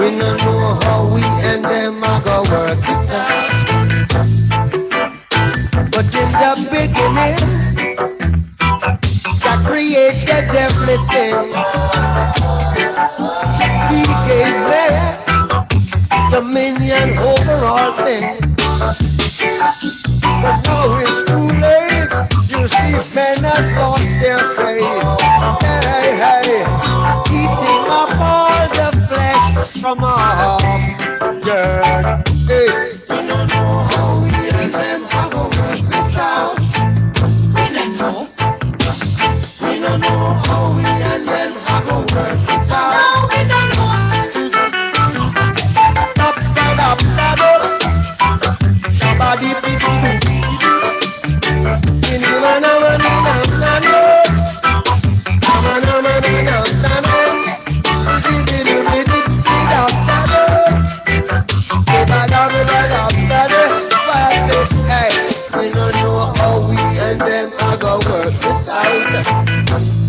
We don't know how we and them are gonna work it out. But in the beginning, God created everything. He gave man dominion over all things. But now it's too late. You see, men has lost their faith. Hey, hey, eating up all the flesh from our dirt. Hey, we don't know how we and them are gonna work this out. We don't know. We don't know how we and them are gonna work it out. No, we don't know. Up, stand up, stand up. Somebody beat me.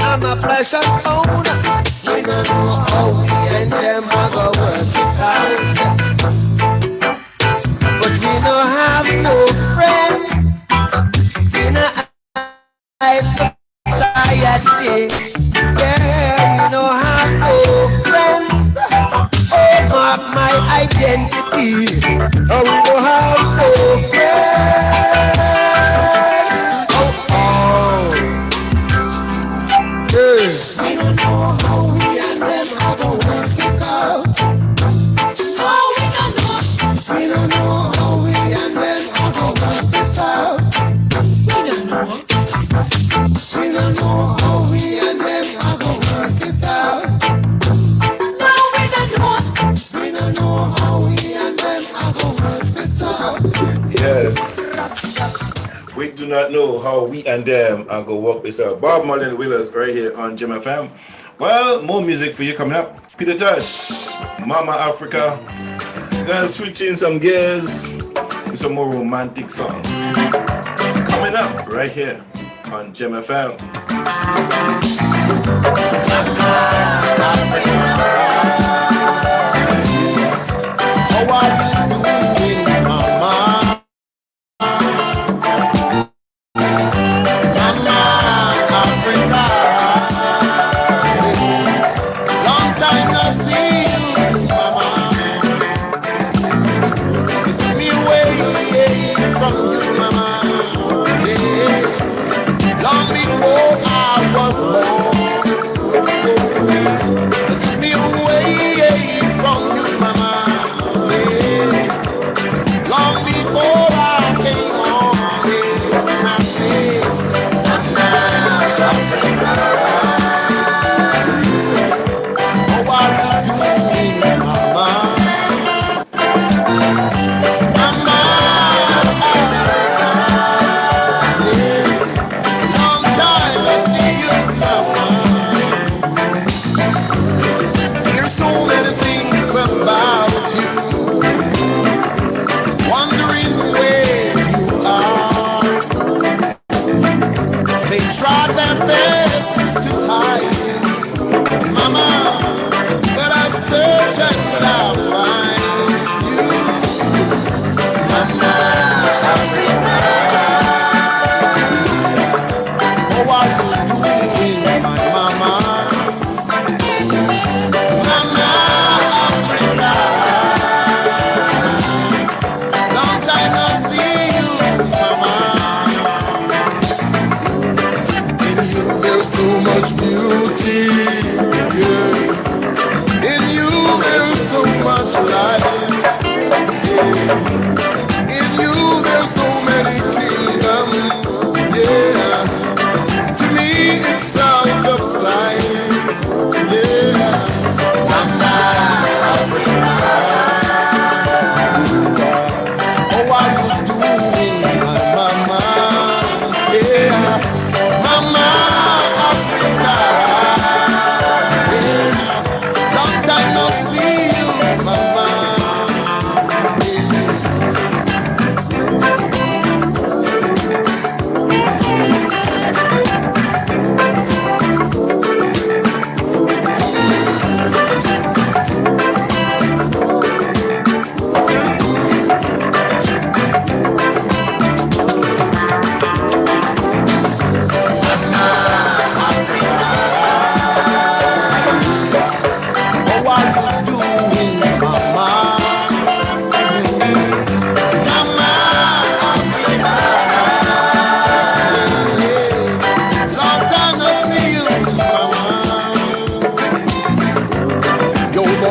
I'm a flesh and bone. We don't know how we and them are gonna work it out. But we don't have no friends in a high society. Yeah, we don't have no friends. Oh, mark my identity. Oh, we don't have no friends. We don't know how we and them are gonna work it out. No, we don't know. We don't know how we and them are gonna work this out. We don't know. We don't know how we and them are gonna work it out. No, we don't know. We don't know how we and them are gonna work this out. Yes. We do not know how we and them are going to work this out. Bob Marley and Willers right here on Gemfm. Well, more music for you coming up. Peter Tosh, Mama Africa. Gonna switch in some gears with some more romantic songs. Coming up right here on Gemfm. How are you doing, Mama? From you, Mama, yeah. Long before I was born, the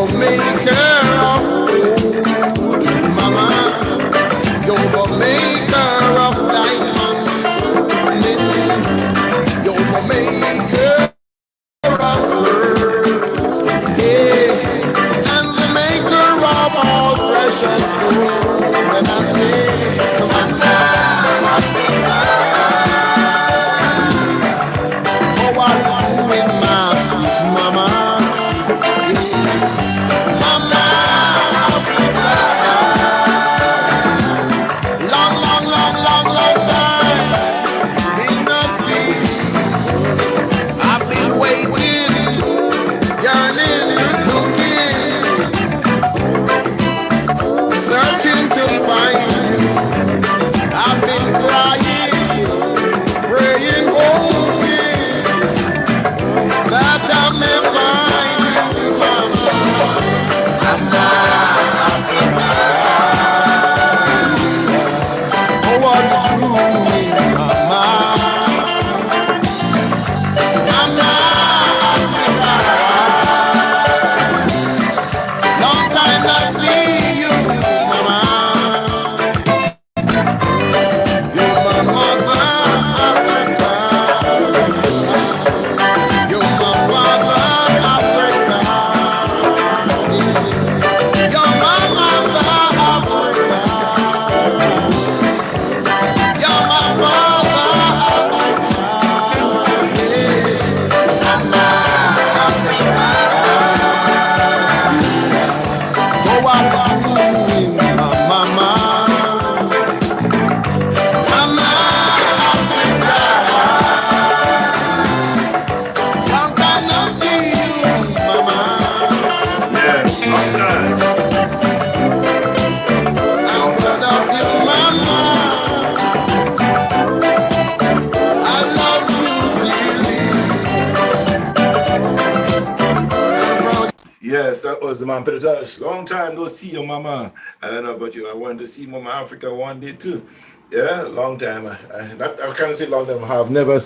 the maker of mama. You're the maker of diamond. You're the maker of pearls. Yeah. And the maker of all precious gold. And I say, Mama Africa. Oh, what you doing, my sweet mama? Mama Africa. Long, long, long, long, long time. Did not see. I've been waiting, yearning, looking, searching to find you. I've been crying, praying, hoping that I may find you, mama. Mama Africa. Oh, what you doing, mama? Mama Africa. Long time I see you, mama. You're my mother Africa. You're my father Africa. You're my mother Africa. You're my father Africa. Mama Africa. Oh, what you doing, my mama? Mama Africa. Long time no see you, mama. Yes, long time. I'm proud of you, mama. I love you dearly. I'm proud. Yes, that was the man Peter Tosh. Long time no see you, mama. I don't know about you. I wanted to see Mama Africa one day too. Yeah, long time. I can't say long time. I have never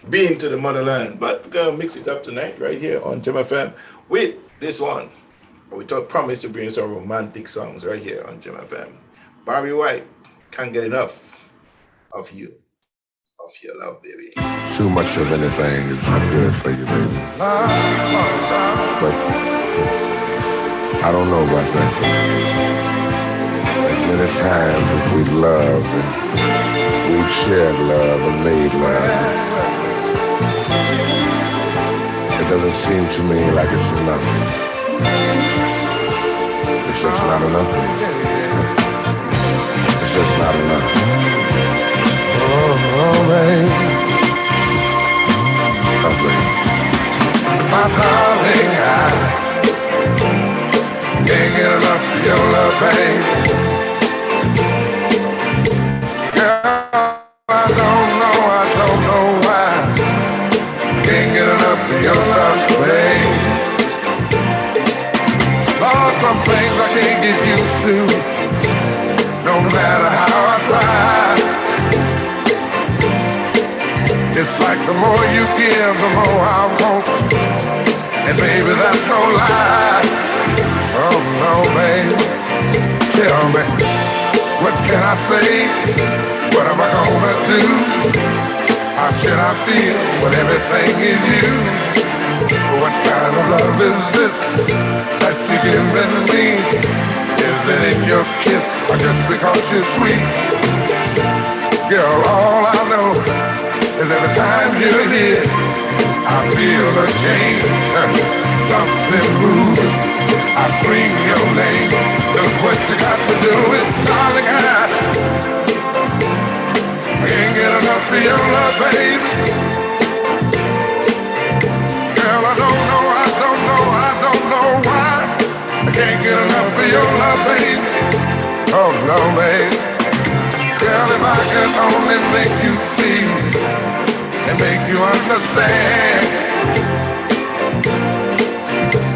been to the motherland. But we're gonna mix it up tonight right here on Gemfm with this one. We promised to bring some romantic songs right here on Gemfm. Barry White, can't get enough of you, of your love, baby. Too much of anything is not good for you, baby. But I don't know about that. As many times as we've loved and we've shared love and made love, it doesn't seem to me like it's enough. It's just not enough, baby. It's just not enough. Oh, baby. Oh, baby. My darling, I can't get enough of your love, babe. Girl, I don't know why. Can't get enough of your love, babe. Lord, some things I can't get used to, no matter how I try. It's like the more you give, the more I want. And baby, that's no lie. Oh no, baby. Tell me, what can I say? What am I gonna do? How should I feel when everything is you? What kind of love is this that you're giving me? Is it in your kiss or just because you're sweet? Girl, all I know is every time you're here, I feel a change, something moving. I scream your name. Just what you got to do is, darling, I can't get enough of your love, baby. Girl, I don't know why. I can't get enough of your love, baby. Oh no, baby. Girl, if I could only make you see and make you understand.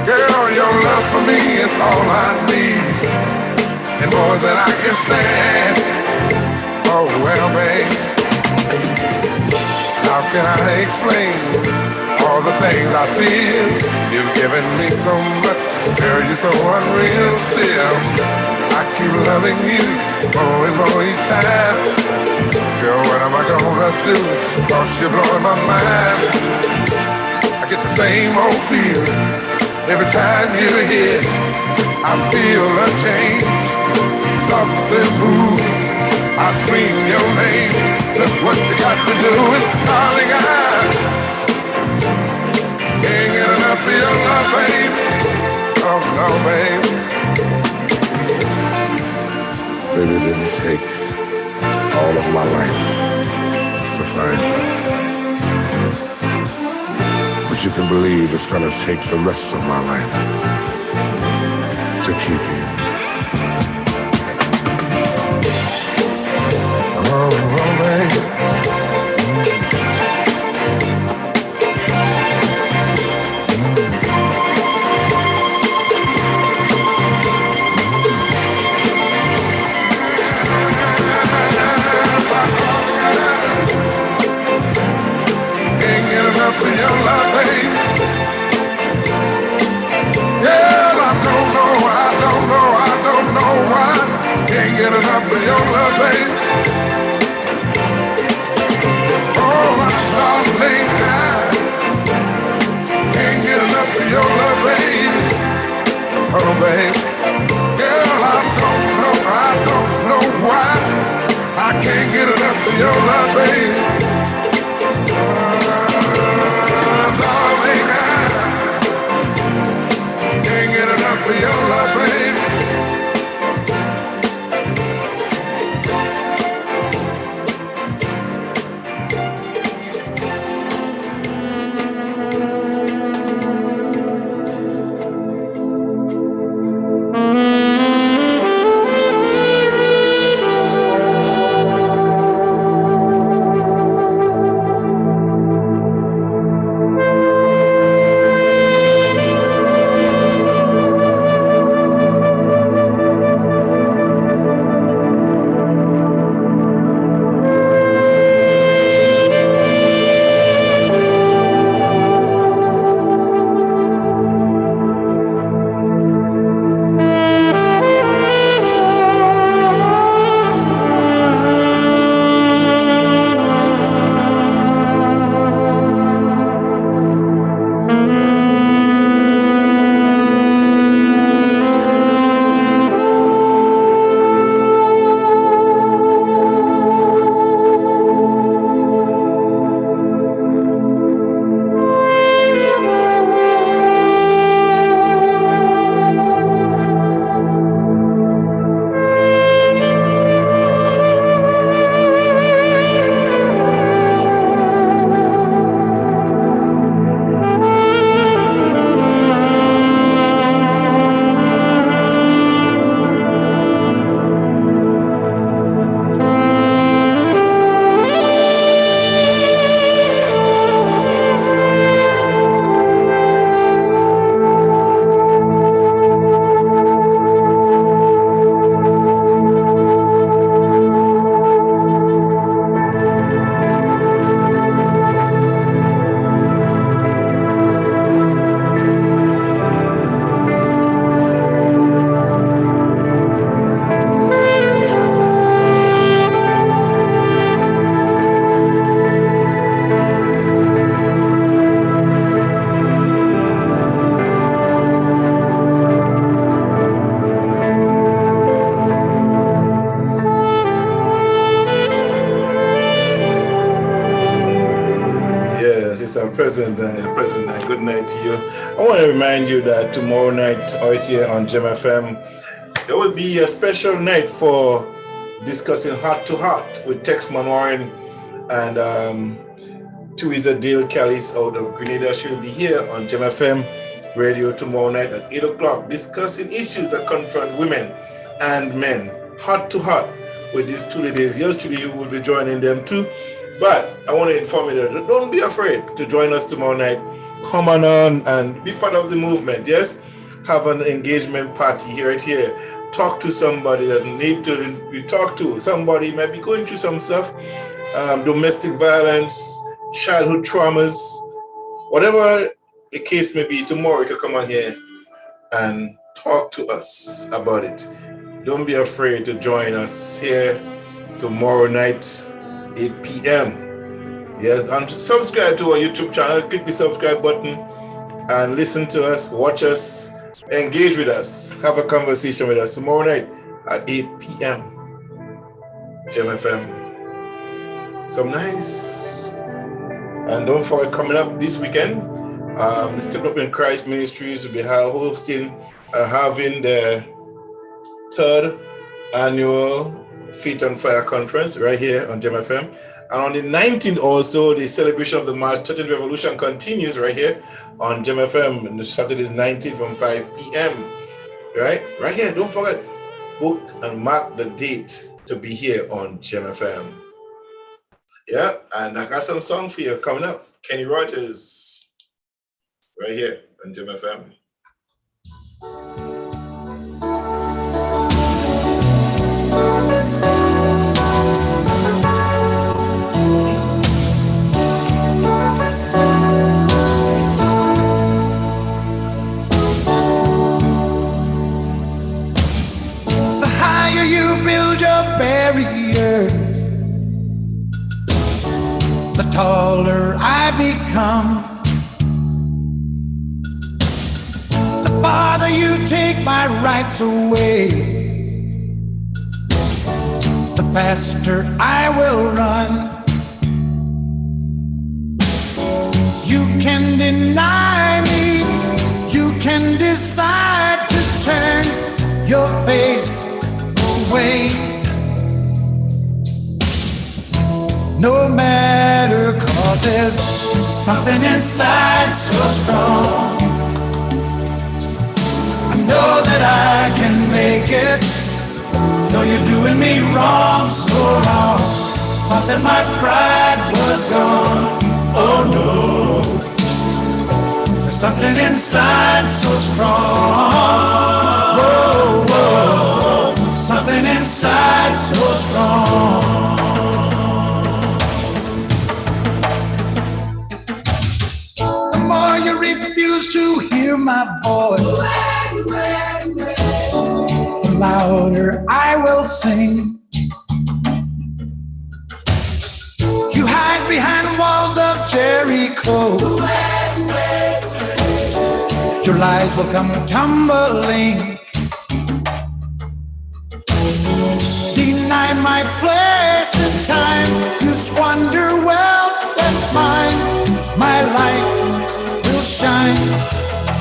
Girl, your love for me is all I need, and more than I can stand. Oh well, babe, I How can I explain all the things I feel? You've given me so much, girl, you're so unreal still. I keep loving you more and more each time. Girl, what am I gonna do? 'Cause you're blowing my mind. I get the same old feeling every time you're here. I feel a change, something moves. I scream your name. Look what you got me doing, darling. I can't get enough of your love, babe. Oh no, babe. Baby, it didn't take all of my life to find you. But you can believe it's gonna take the rest of my life to keep you. Oh, baby. For your love, babe. Yeah, I don't know why. Can't get enough of your love, babe. Oh, my darling, I can't get enough of your love, babe. Oh, babe. Girl, I don't know why. I can't get enough of your love, babe. Darling, I can't get enough of your love, baby. President, good night to you. I want to remind you that tomorrow night, out here on Gemfm, there will be a special night for discussing heart to heart with Texman Warren and Teresa Dale Callis out of Grenada. She'll be here on Gemfm radio tomorrow night at 8 o'clock discussing issues that confront women and men, heart to heart, with these 2 ladies. Yesterday, you will be joining them too. But I want to inform you that don't be afraid to join us tomorrow night. Come on and be part of the movement, yes? Have an engagement party here. Talk to somebody that need to be talked to. Somebody might be going through some stuff, domestic violence, childhood traumas, whatever the case may be, tomorrow you can come on here and talk to us about it. Don't be afraid to join us here tomorrow night, 8 p.m. Yes, and subscribe to our YouTube channel. Click the subscribe button and listen to us, watch us, engage with us, have a conversation with us tomorrow night at 8 p.m. Gemfm. Some nice. And don't forget, coming up this weekend, the Step Up in Christ Ministries will be hosting and having the 3rd annual Faith on Fire conference right here on Gemfm. And on the 19th also, the celebration of the March 13th Revolution continues right here on Gemfm on Saturday the 19th from 5 p.m. Right here. Don't forget, book and mark the date to be here on Gemfm. Yeah, and I got some song for you coming up. Kenny Rogers, right here on Gemfm. Build your barriers, the taller I become. The farther you take my rights away, the faster I will run. You can deny me, you can decide to turn your face away. No matter, 'cause there's something inside so strong. I know that I can make it, though you're doing me wrong, so wrong. Thought that my pride was gone. Oh no, there's something inside so strong. Whoa, whoa. Something inside so strong. The more you refuse to hear my voice, the louder I will sing. You hide behind walls of Jericho, your lies will come tumbling. Deny my place in time, you squander wealth that's mine. My light will shine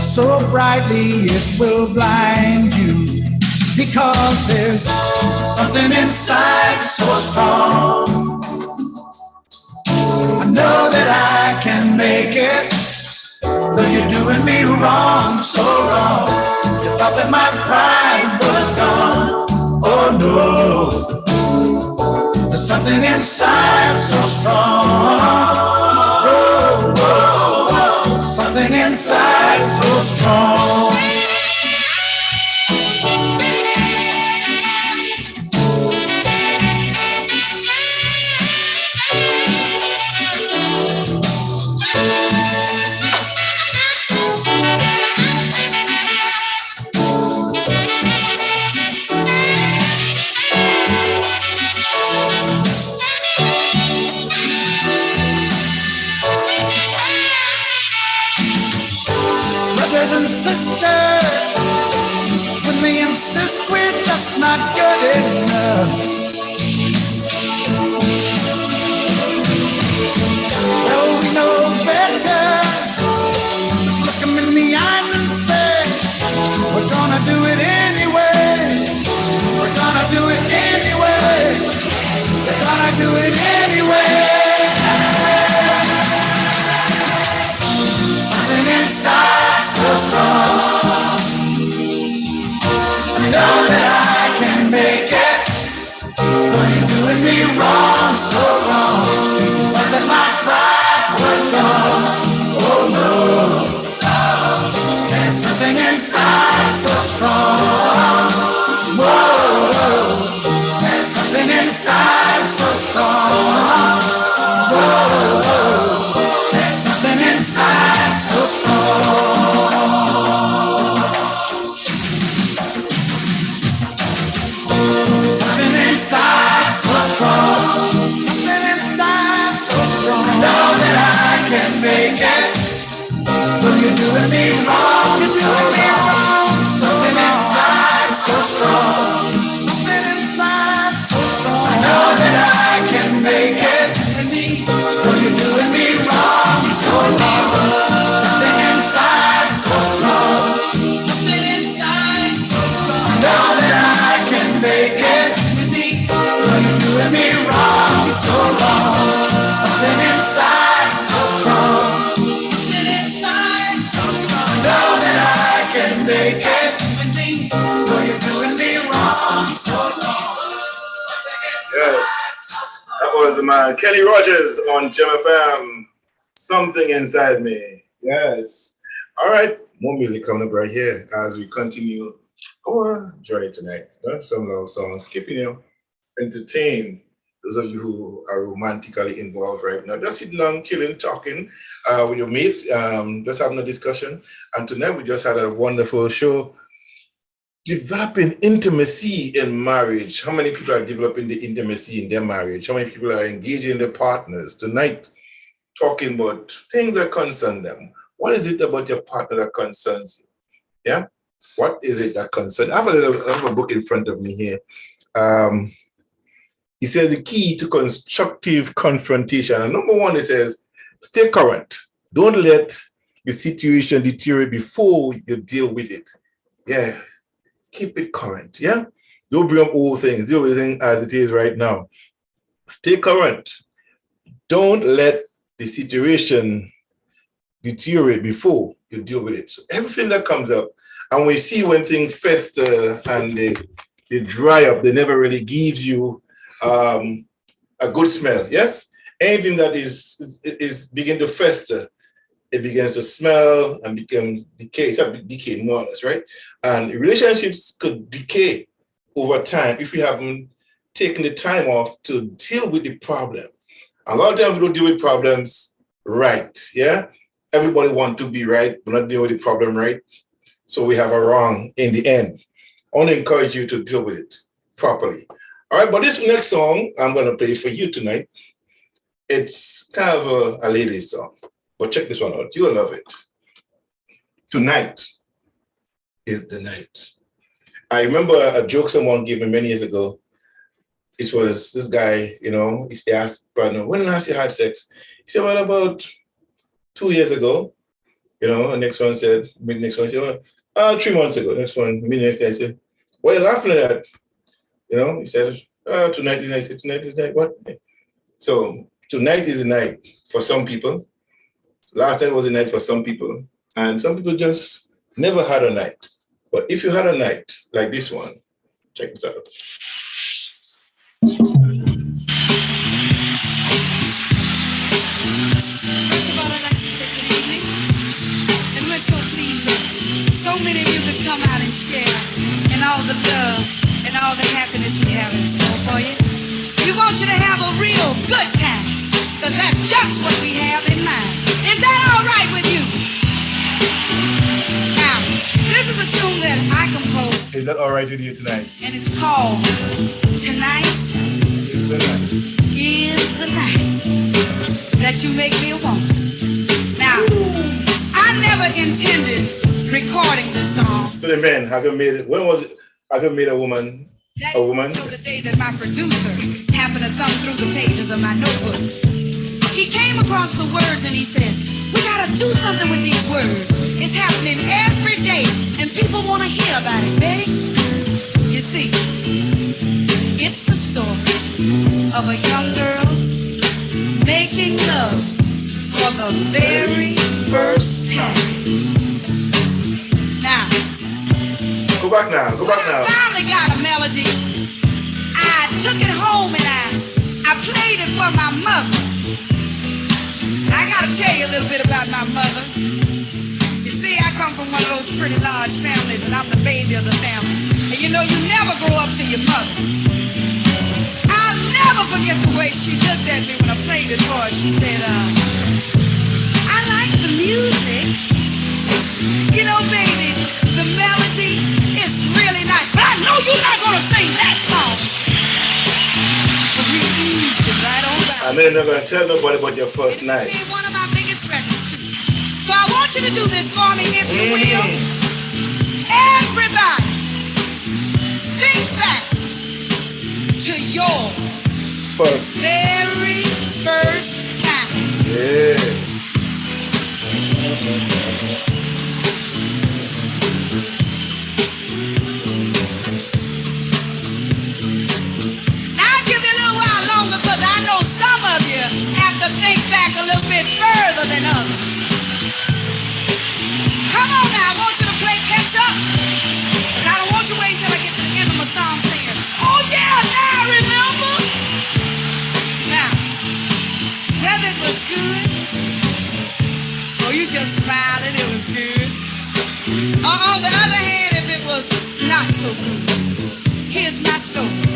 so brightly it will blind you, because there's something inside so strong. I know that I can make it, though you're doing me wrong, so wrong. You thought that my pride was gone. Oh no, there's something inside so strong. Oh, oh, oh. Something inside so strong. Brothers and sisters, when we insist we're just not good enough, well, we know better. Just look them in the eyes and say, we're gonna do it anyway. We're gonna do it anyway. We're gonna do it anyway. Something inside so strong. I know that I can make it, but you're doing me wrong, so wrong. But that my pride was gone. Oh no, there's something inside so strong. Whoa, there's something inside so strong. Whoa. inside so strong. Something inside so strong. I know that I can make it. But you're doing me wrong. You're doing me wrong. Something inside so strong. Something inside so strong. I know that I can make it. But you're doing me wrong. So wrong. Something inside so strong. Something inside so strong. I know that I can make it. But you're doing me wrong. So wrong. Something inside so strong. Something inside so strong. I know that I can make it. But you're doing me wrong. So wrong. Something inside. Yes. That was the man, Kenny Rogers on Gemfm. Something inside me. Yes. All right. More music coming up right here as we continue our journey tonight. Some love songs, keeping you entertained. Those of you who are romantically involved right now, just sitting down, chilling, talking with your mate, just having a discussion. And tonight we just had a wonderful show. Developing intimacy in marriage. How many people are developing the intimacy in their marriage? How many people are engaging their partners tonight, talking about things that concern them? What is it about your partner that concerns you? Yeah? What is it that concerns? I have a book in front of me here. He says the key to constructive confrontation. And number one, it says, stay current. Don't let the situation deteriorate before you deal with it. Yeah. Keep it current, yeah? Don't bring up old things. Deal with everything as it is right now. Stay current. Don't let the situation deteriorate before you deal with it. So everything that comes up, and we see when things fester and they dry up, they never really gives you a good smell, yes? Anything that is begin to fester, it begins to smell and become decay. It's a decay more or less, right? And relationships could decay over time if we haven't taken the time off to deal with the problem. A lot of times we don't deal with problems right, yeah? Everybody wants to be right, but not deal with the problem right. So we have a wrong in the end. I want to encourage you to deal with it properly. All right, but this next song I'm going to play for you tonight, it's kind of a ladies song. But check this one out. You'll love it. Tonight is the night. I remember a joke someone gave me many years ago. It was this guy, he asked partner, when last you had sex? He said, well, about 2 years ago. And next one said, 3 months ago. Next one, next guy said, why are you laughing at that? He said, tonight is the night. I said, tonight is the night. What? So tonight is the night for some people. Last night was a night for some people, and some people just never had a night. But if you had a night like this one, check this out. First of all, I'd like to say good evening, and we're so pleased that so many of you could come out and share in all the love and all the happiness we have in store for you. We want you to have a real good time, because that's just what we have in mind. Is that all right with you? Now, this is a tune that I composed. Is that all right with you tonight? And it's called Tonight Is the Night. Is the Night That You Make Me a Woman. Now, I never intended recording this song. So the men, have you made it? When was it? Have you made a woman a woman? Until the day that my producer happened to thumb through the pages of my notebook. He came across the words and he said, we gotta do something with these words. It's happening every day and people want to hear about it, Betty. You see, it's the story of a young girl making love for the very first time. Now, Go back now. I finally got a melody. I took it home and I played it for my mother. I gotta tell you a little bit about my mother. You see, I come from one of those pretty large families and I'm the baby of the family. And you never grow up to your mother. I'll never forget the way she looked at me when I played it for her. She said, I like the music. Baby, the melody is really nice. But I know you're not gonna sing that song. mean, you're not gonna tell nobody about your first night. It's one of my biggest records too. So I want you to do this for me, if you will. Everybody, think back to your very first time. Yeah. Because I know some of you have to think back a little bit further than others. Come on now, I want you to play catch up. And I don't want you to wait until I get to the end of my song saying, oh yeah, now I remember. Now, whether it was good, or you just smiled and it was good, or on the other hand, if it was not so good, here's my story.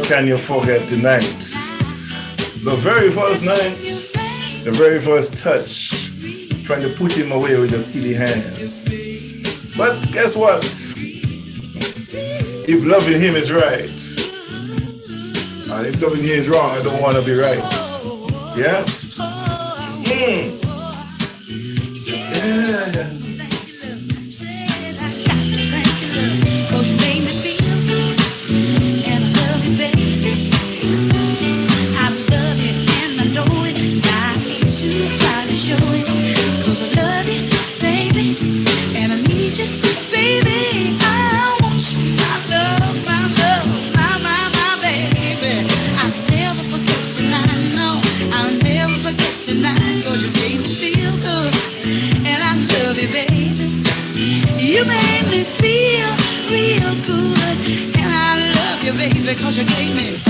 Can you forget tonight? The very first night, the very first touch, trying to put him away with your silly hands. But guess what? If loving him is right, and if loving him is wrong, I don't want to be right. Yeah? Yeah. Never baby, 'cause you gave me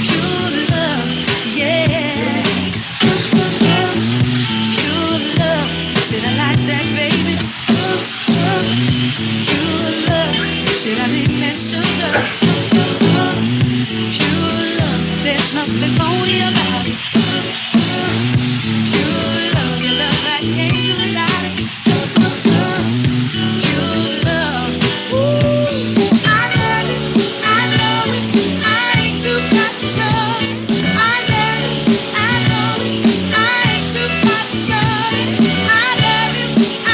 pure love, yeah. Pure love, said I like that, baby. Pure love, said I need that sugar. Pure love, there's nothing phony about it. Pure love, your love I can't do without it. Pure love, I love it, I know it, I ain't too proud to show it. I love it, I know it, I ain't too proud to show it. I love it,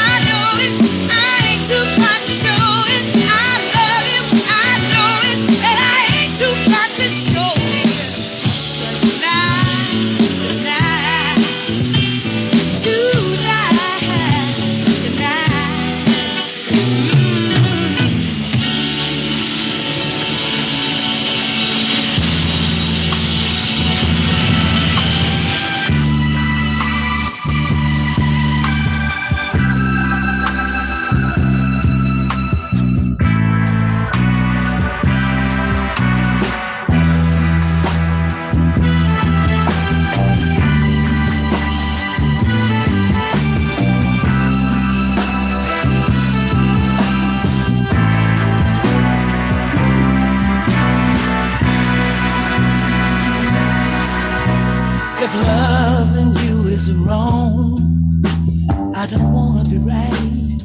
I know it, I ain't too proud to show it. I love it, I know it, and I ain't too proud to show it. If loving you is wrong, I don't wanna be right.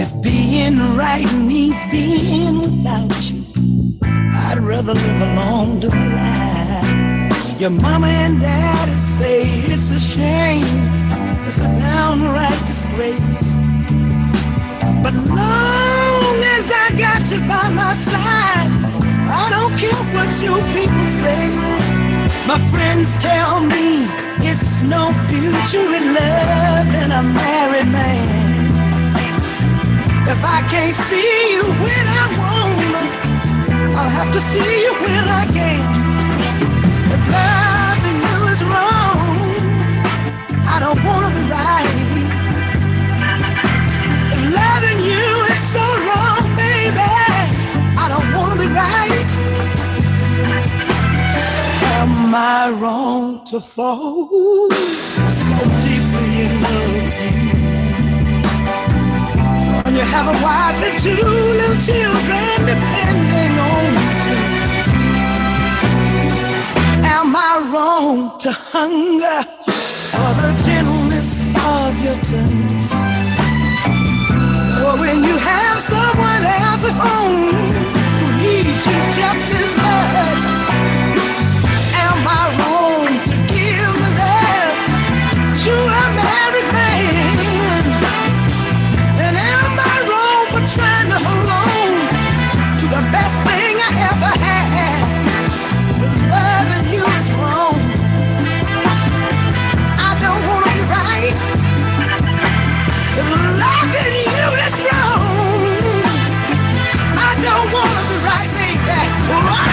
If being right means being without you, I'd rather live alone than a lie. Your mama and daddy say it's a shame, it's a downright disgrace. But long as I got you by my side, I don't care what you people say. My friends tell me it's no future in love and a married man. If I can't see you when I want, I'll have to see you when I can. If loving you is wrong, I don't wanna be right. If loving you is so wrong, baby, I don't wanna be right. Am I wrong to fall so deeply in love with you? When you have a wife and 2 little children depending on you too. Am I wrong to hunger for the gentleness of your touch? Or when you have someone else at home who needs you just as much? Am I wrong to give the love to a married man? And am I wrong for trying to hold on to the best thing I ever had? But loving you is wrong. I don't want to be right. If loving you is wrong, I don't want to be right, baby. Wow!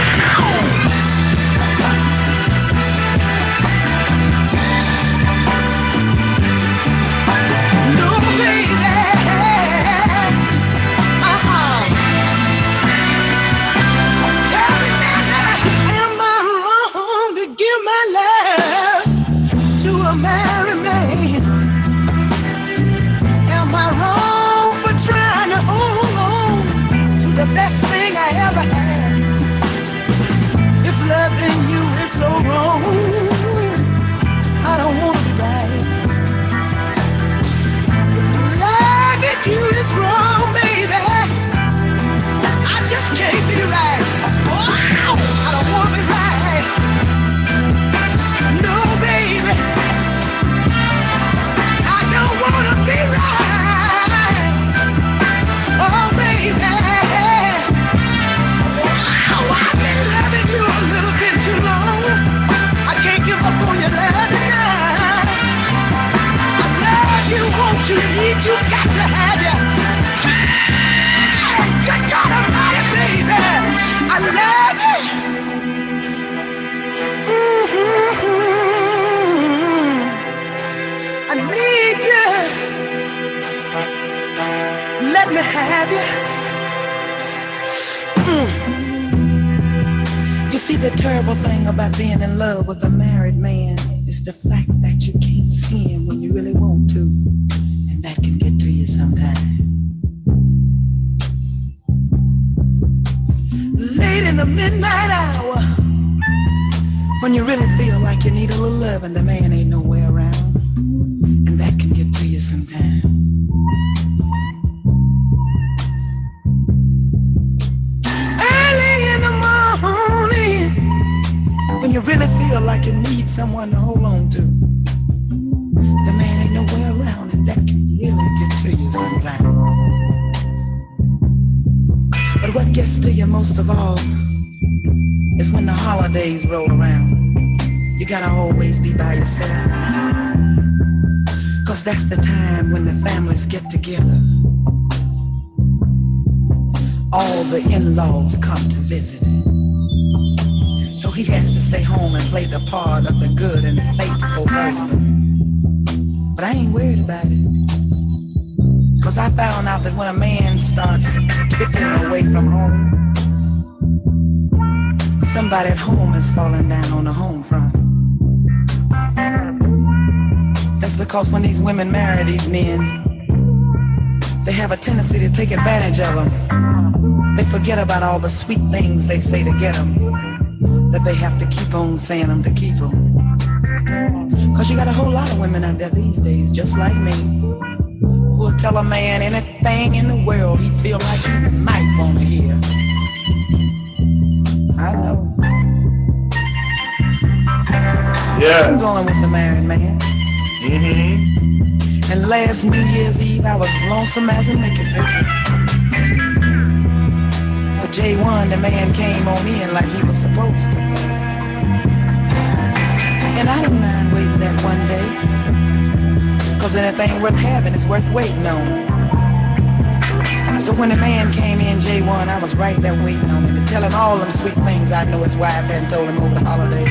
Best thing I ever had. If loving you is so wrong, I don't want to be right. If loving you is wrong, baby, I just can't be right. Wow, I don't want to be right. No, baby, I don't want to be right. Oh, baby. I've been loving you a little bit too long. see, the terrible thing about being in love with a married man is the fact that you can't see him when you really want to, and that can get to you sometimes. Late in the midnight hour, when you really feel like you need a little love and the man ain't nowhere around, and that can get to you sometimes. When you really feel like you need someone to hold on to, the man ain't nowhere around, and that can really get to you sometimes. But what gets to you most of all is when the holidays roll around. You gotta always be by yourself, 'cause that's the time when the families get together. All the in-laws come to visit. So he has to stay home and play the part of the good and faithful husband. But I ain't worried about it, 'cause I found out that when a man starts tipping away from home, somebody at home is falling down on the home front. That's because when these women marry these men, they have a tendency to take advantage of them. They forget about all the sweet things they say to get them, that they have to keep on saying them to keep them. 'Cause you got a whole lot of women out there these days, just like me, who will tell a man anything in the world he feel like he might want to hear. I know. Yes. I'm going with the married man. And last New Year's Eve, I was lonesome as a Mickey figure. But J1, the man, came on in like he was supposed to. And I didn't mind waiting that one day, 'cause anything worth having is worth waiting on. So when the man came in, J1, I was right there waiting on him to tell him all them sweet things I know his wife hadn't told him over the holidays.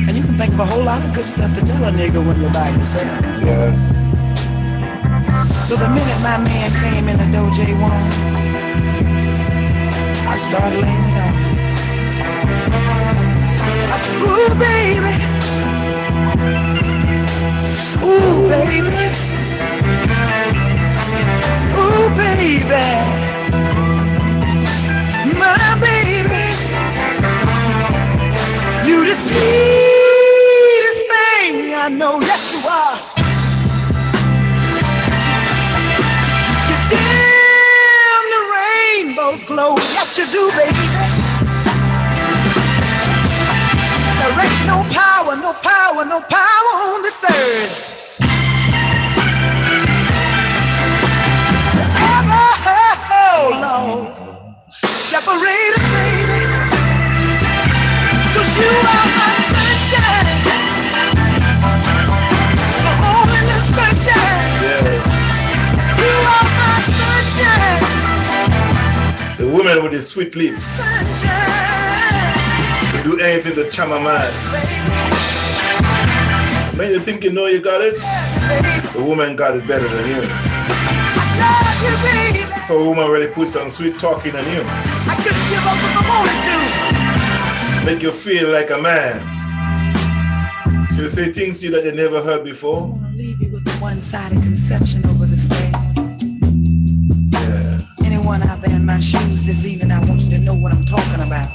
And you can think of a whole lot of good stuff to tell a nigga when you're by yourself. Yes. So the minute my man came in the door, J1, I started laying it on him. I said, ooh, baby. Ooh, baby. Ooh, baby. My baby. You the sweetest thing I know. Yes, you are. You dim the rainbow's glow. Yes, you do, baby. There ain't no power, no power, no power on this earth to ever, oh Lord, separate us, baby. 'Cause you are my sunshine, the only little sunshine. Yes. You are my sunshine. The woman with the sweet lips. Sunshine. Do anything to charm a man. Man, you think you know you got it? The woman got it better than you. If a woman really puts some sweet talking on you, I couldn't give up if I wanted to. make you feel like a man. She'll say things to you that you never heard before. I want to leave you with a one-sided conception over the stage. Yeah. Anyone out there in my shoes this evening, I want you to know what I'm talking about.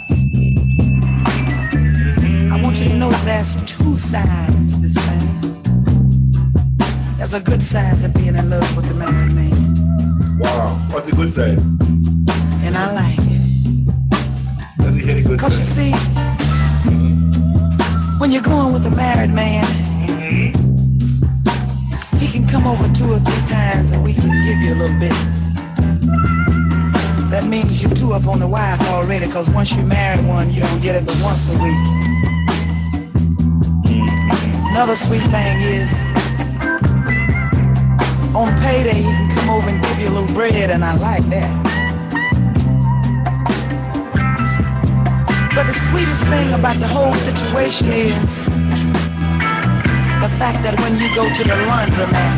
I want you to know there's two sides to this thing. There's a good side to being in love with the married man. Wow. What's the good side? And I like it. Let me hear the good 'Cause you side. see, when you're going with a married man, he can come over 2 or 3 times a week and give you a little bit. That means you're 2 up on the wife already, 'cause once you marry one, you don't get it but once a week. Another sweet thing is, on payday, he can come over and give you a little bread, and I like that. But the sweetest thing about the whole situation is the fact that when you go to the laundromat,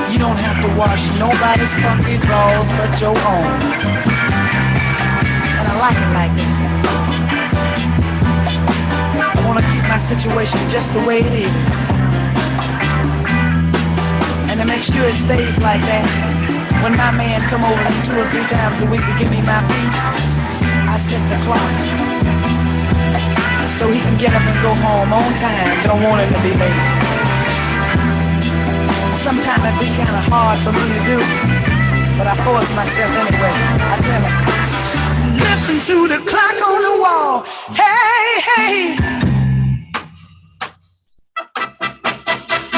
you don't have to wash nobody's funky drawers but your own. And I like it like that. I want to keep my situation just the way it is. And to make sure it stays like that, when my man come over 2 or 3 times a week to give me my piece, I set the clock so he can get up and go home on time. Don't want him to be late. Sometimes it be kind of hard for me to do, but I force myself anyway. I tell him, listen to the clock on the wall. Hey, hey.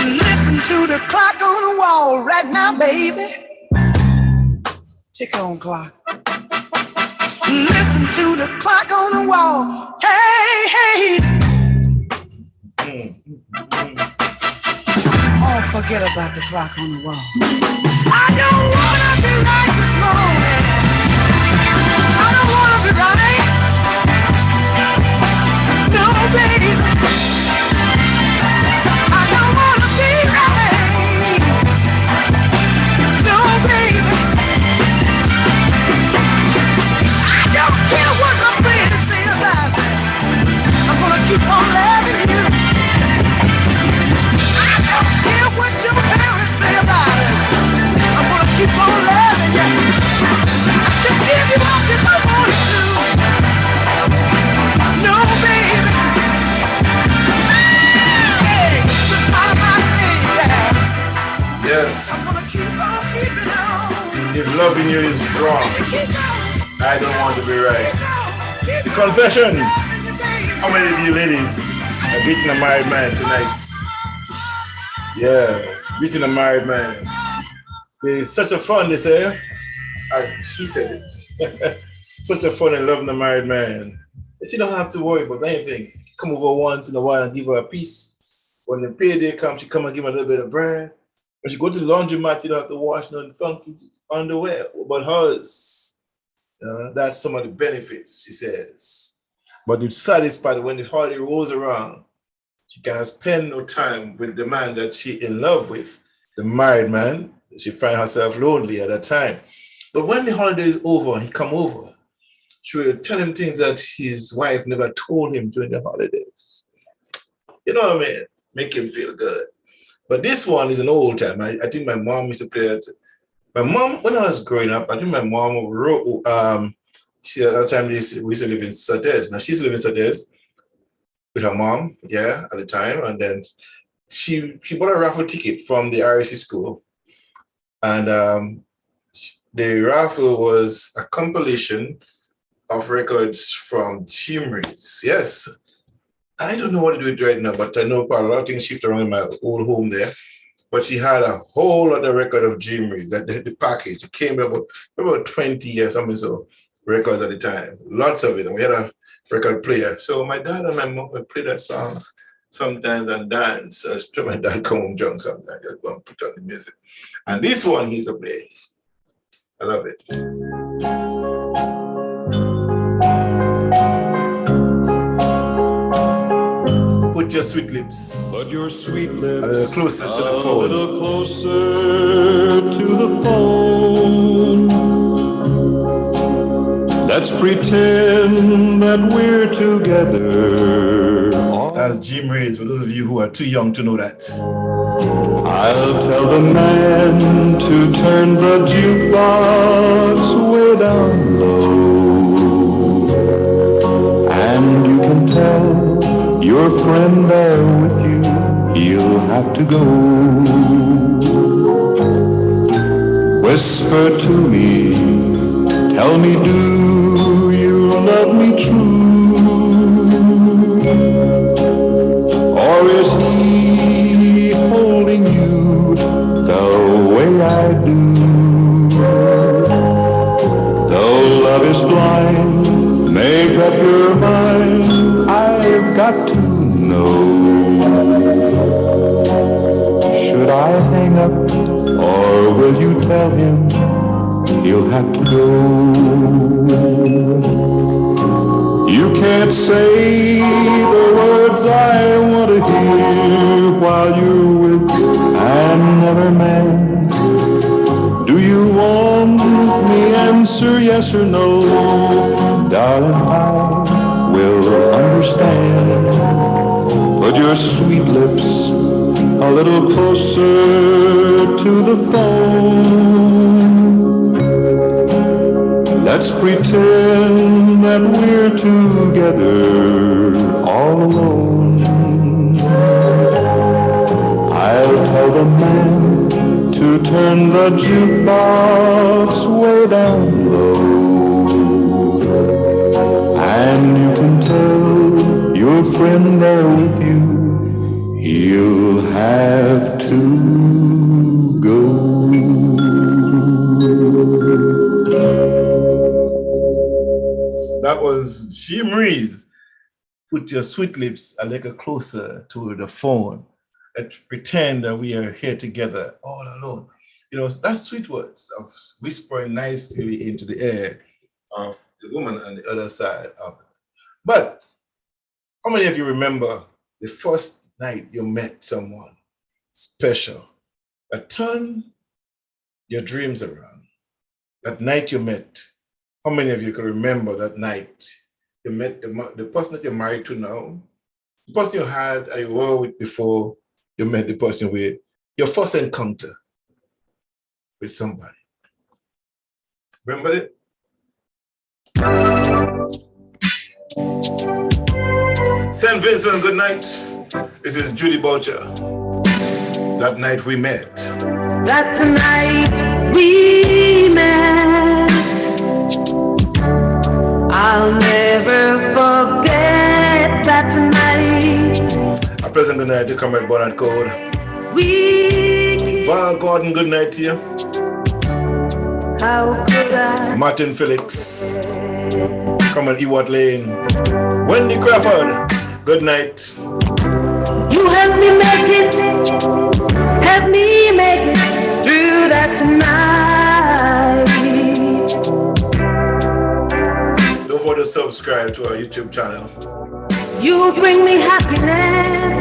Listen to the clock on the wall right now, baby. Tick on clock. Listen to the clock on the wall. Hey, hey. Oh, forget about the clock on the wall. I don't wanna be right this morning. I don't wanna be right. No, baby. I don't wanna be right. No, baby. I don't care what my friends say about me. I'm gonna keep on loving you. I don't care what your parents say about us. I'm gonna keep on loving you. I can give you up if I wanted to. No, baby. Hey, my baby. Yes. I'm gonna keep on keeping on. If loving you is wrong, I don't want to be right. The confession. How many of you ladies are beating a married man tonight? Yes, beating a married man. It's such a fun, they say. She said it. Such a fun and loving a married man. But you don't have to worry about anything. Come over once in a while and give her a piece. When the payday comes, she come and give her a little bit of bread. When she go to the laundromat, you don't have to wash no funky underwear. But hers, that's some of the benefits, she says. But the saddest part, when the holiday rolls around, she can't spend no time with the man that she in love with, the married man. She find herself lonely at that time. But when the holiday is over and he come over, she will tell him things that his wife never told him during the holidays. You know what I mean? Make him feel good. But this one is an old time. I think my mom used to play it. My mom, when I was growing up, I think my mom wrote, she at that time we used to live in Sates. Now she's living in Sates with her mom, at the time. And then she bought a raffle ticket from the RSC school. And the raffle was a compilation of records from Chimreys. Yes. I don't know what to do with it right now, but I know a lot of things shift around in my old home there. But she had a whole lot of record of Chimreys, that the package. It came about 20 years, something so, records at the time. Lots of it. And we had a record player. So my dad and my mom would play that songs sometimes and dance. My dad come home drunk sometimes, just go and put on the music. And this one he's a play. I love it. Put your sweet lips. Put your sweet lips a little closer to the phone. A little closer to the phone. Let's pretend that we're together. That's Chimreys, for those of you who are too young to know that. I'll tell the man to turn the jukebox way down low. And you can tell your friend there with you, he'll have to go. Whisper to me, tell me, do you love me true? Or is he holding you the way I do? Though love is blind, make up your mind, I've got to know. Should I hang up, or will you tell him he'll have to go? You can't say the words I want to hear while you're with another man. Do you want me? Answer yes or no. darling, I will understand. Put your sweet lips a little closer to the phone. Let's pretend that we're together all alone. I'll tell the man to turn the jukebox way down low. And you can tell your friend there with you, he'll have to go. That was She Marie's Put Your Sweet Lips a little closer to the phone. Let's pretend that we are here together all alone. You know, that's sweet words of whispering nicely into the air of the woman on the other side of it. But how many of you remember the first night you met someone special that turned your dreams around? That night you met, how many of you can remember that night you met the person that you're married to now, the person you had or you were with before you met the person with, your first encounter with somebody? Remember it? St. Vincent, good night. This is Judy Boucher. That night we met. That night we met, I'll never forget that night. A pleasant good night to Comrade Bonnet Code. Val Gordon, good night to you. How could I? Martin Felix. Comrade Ewart Lane. Wendy Crawford, good night. You helped me make it, help me make it through that night. Don't forget to subscribe to our YouTube channel. You bring me happiness,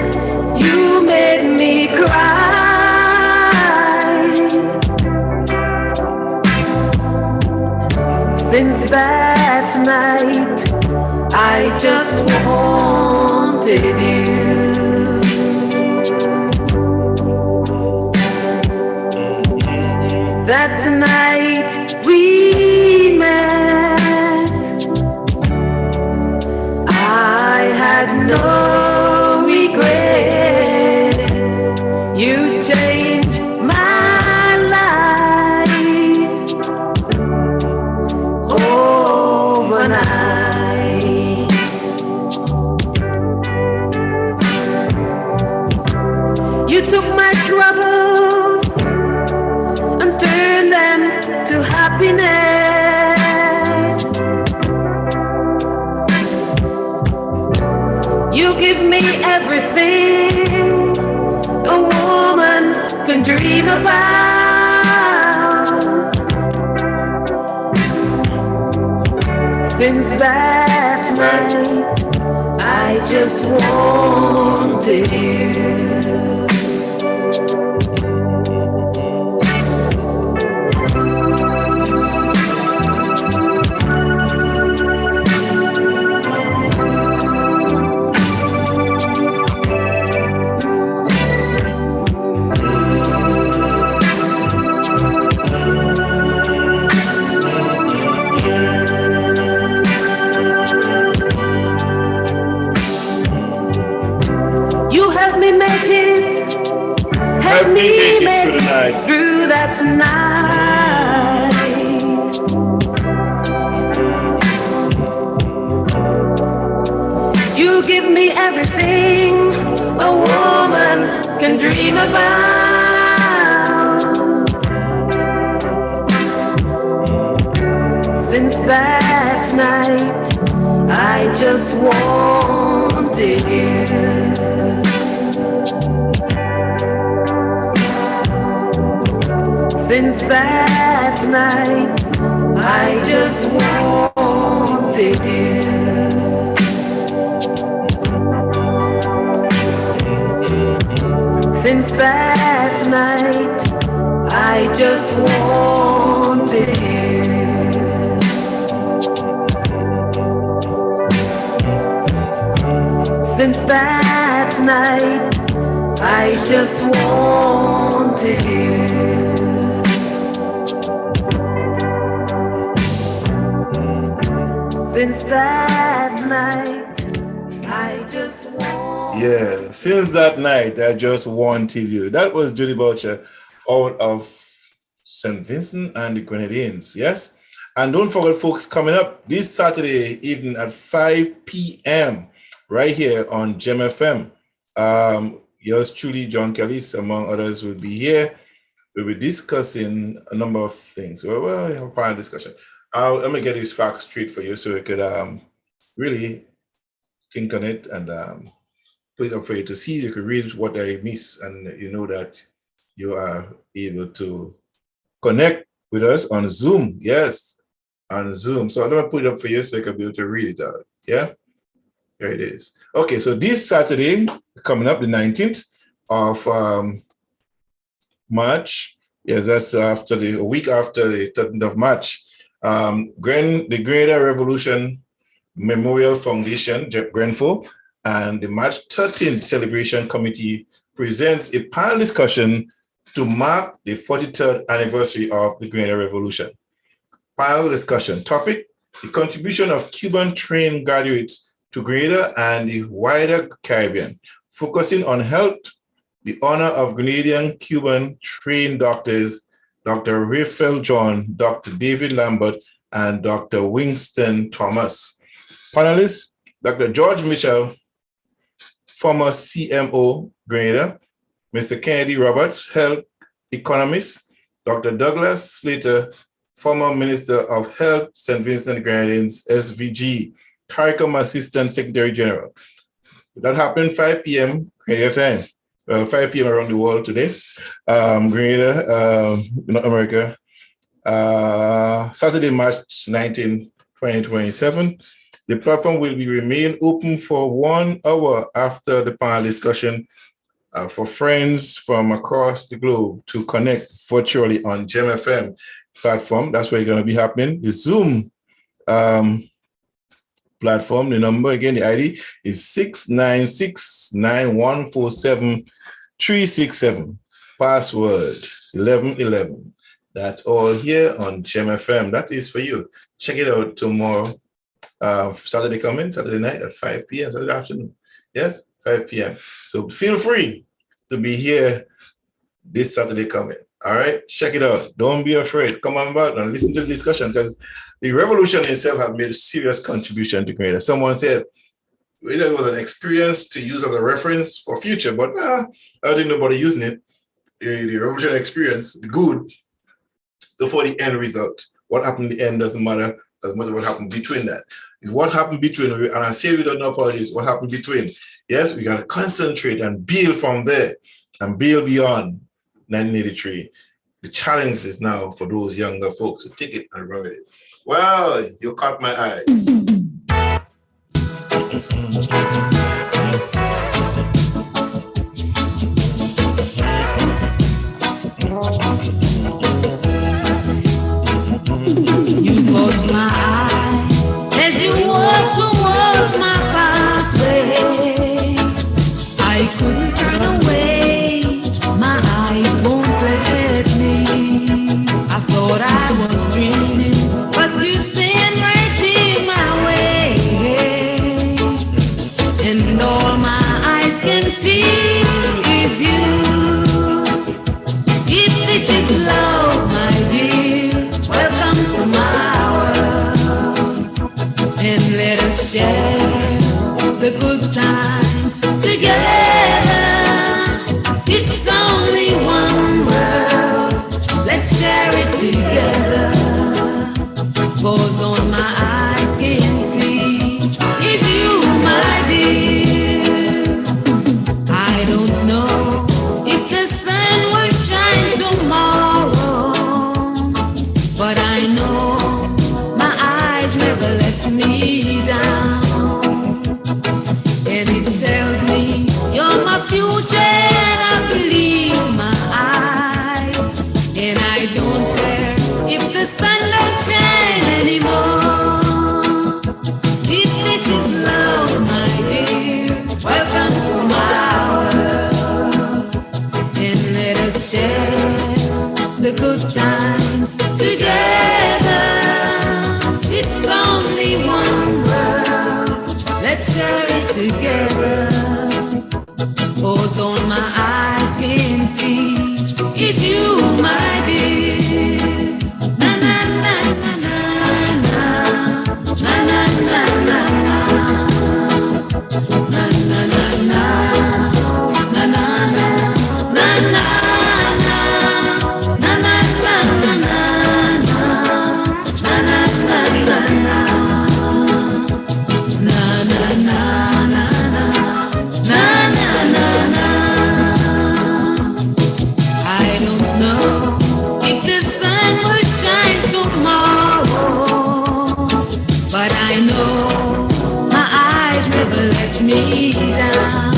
you made me cry. Since that night, I just wanted you. That night we met, I had no regrets. You changed my life overnight. You took my troubles and turned them to happiness. You give me everything a woman can dream about. Since that night, I just wanted you. Help me make it through that night. You give me everything a woman can dream about. Since that night, I just wanted you. Since that night, I just wanted you. Since that night, I just wanted you. Since that night, I just wanted you. Since that night, I just wanted you. Yeah, since that night, I just wanted you. That was Judy Boucher out of St. Vincent and the Grenadines, yes? And don't forget, folks, coming up this Saturday evening at 5 p.m. right here on Gemfm. Yours truly, John Kelly, among others, will be here. We'll be discussing a number of things. Well, we have a panel discussion. I'm going to get these facts straight for you so you could really think on it and put it up for you to see. You can read what I miss, and you know that you are able to connect with us on Zoom. Yes, on Zoom. So I'm going to put it up for you so you can be able to read it out. Yeah, there it is. Okay, so this Saturday, coming up the 19th of March, yes, that's after a week after the 13th of March, the Greater Revolution Memorial Foundation, Gemfm, and the March 13th Celebration Committee presents a panel discussion to mark the 43rd anniversary of the Greater Revolution. Panel discussion topic: the contribution of Cuban-trained graduates to Grenada and the wider Caribbean, focusing on health, the honor of Grenadian Cuban-trained doctors, Dr. Raphael John, Dr. David Lambert, and Dr. Winston Thomas. Panelists: Dr. George Mitchell, former CMO, Grenada; Mr. Kennedy Roberts, health economist; Dr. Douglas Slater, former Minister of Health, St. Vincent Grenadines, SVG, Curriculum Assistant Secretary General. That happened 5 p.m. Grenada time. Well, 5 p.m. around the world today. Grenada, North America. Saturday, March 19, 2027. The platform will remain open for 1 hour after the panel discussion for friends from across the globe to connect virtually on Gemfm platform. That's where it's going to be happening. The Zoom platform, the number again, the ID is 6969147-367. Password 1111. That's all here on Gemfm. That is for you. Check it out tomorrow. Saturday coming, Saturday night at 5 p.m., Saturday afternoon. Yes, 5 p.m. So feel free to be here this Saturday coming. All right, check it out. Don't be afraid. Come on back and listen to the discussion, because the revolution itself has made a serious contribution to Grenada. Someone said it was an experience to use as a reference for future, but I didn't know nobody using it. The revolution experience, the good, so for the end result. What happened in the end doesn't matter as much as what happened between that. It's what happened between, and I say without no apologies, what happened between. Yes, we got to concentrate and build from there and build beyond 1983. The challenge is now for those younger folks to take it and run with it. Well, you caught my eyes. You caught my eye as you walked towards my pathway. I couldn't turn away, my eyes won't let me. I thought I was dreaming, but you stand right in my way. And all my eyes can see is you. If this is love, my dear, welcome to my world, and let us share the good times together. It's only one world, let's share it together. 'Cause on my eyes can see it's you, my dear. I don't know if the sun will shine tomorrow, but I know my eyes never let me down. And it tells me you're my future, and I believe my eyes. And I don't care if the sun don't shine anymore. If this is love, my dear, well, good times together. It's only one world, let's share it together. Although my eyes can see, it's you, my dear. Na na na na na na na na na na. Na na na na na na na na na. Me down,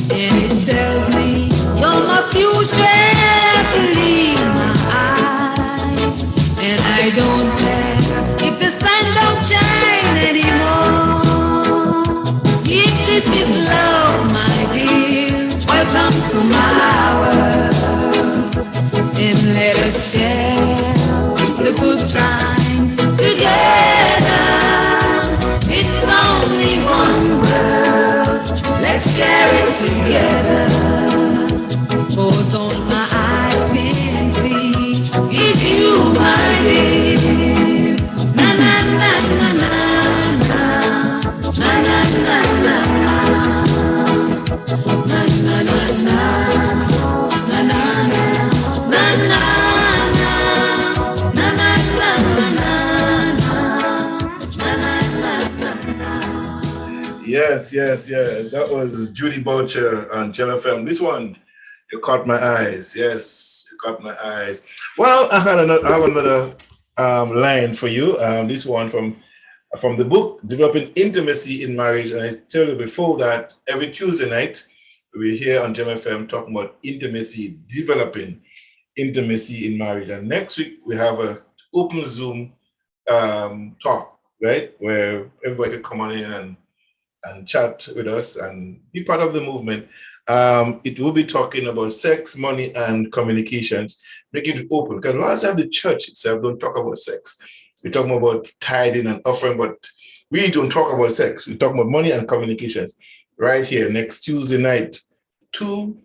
and it tells me you're my future, believe my eyes, and I don't care if the sun don't shine anymore. If this is love, my dear, welcome to my world, and let us share the good times together. It's only one world, let's share it together. Both on my eyes can see, it's you, my dear. Na na na na na na na na na na na na na na na na. Yes. That was Judy Boucher on Gemfm. This one, you caught my eyes. Yes, you caught my eyes. Well, I have another line for you. This one from the book, Developing Intimacy in Marriage. And I tell you before that every Tuesday night, we're here on Gemfm talking about intimacy, developing intimacy in marriage. And next week, we have an open Zoom talk, right? Where everybody can come on in and chat with us and be part of the movement. It will be talking about sex, money, and communications. Make it open, because a lot of times the church itself don't talk about sex. We talk more about tithing and offering, but we don't talk about sex. We talk about money and communications right here next Tuesday night. 2,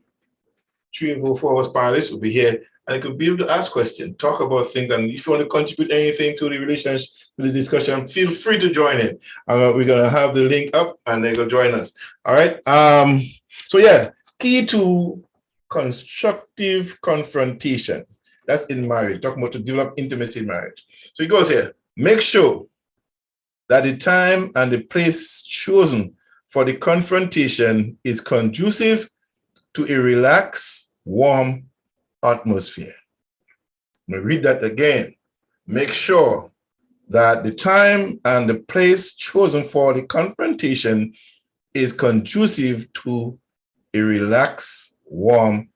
3, or 4 hours panelists will be here, and you could be able to ask questions, talk about things, and if you want to contribute anything to the relationship, to the discussion, feel free to join in. We're going to have the link up, and they're going to join us. All right. So yeah, key to constructive confrontation. That's in marriage. Talking about to develop intimacy in marriage. So he goes here. Make sure that the time and the place chosen for the confrontation is conducive to a relaxed, warm atmosphere. Let me read that again. Make sure that the time and the place chosen for the confrontation is conducive to a relaxed, warm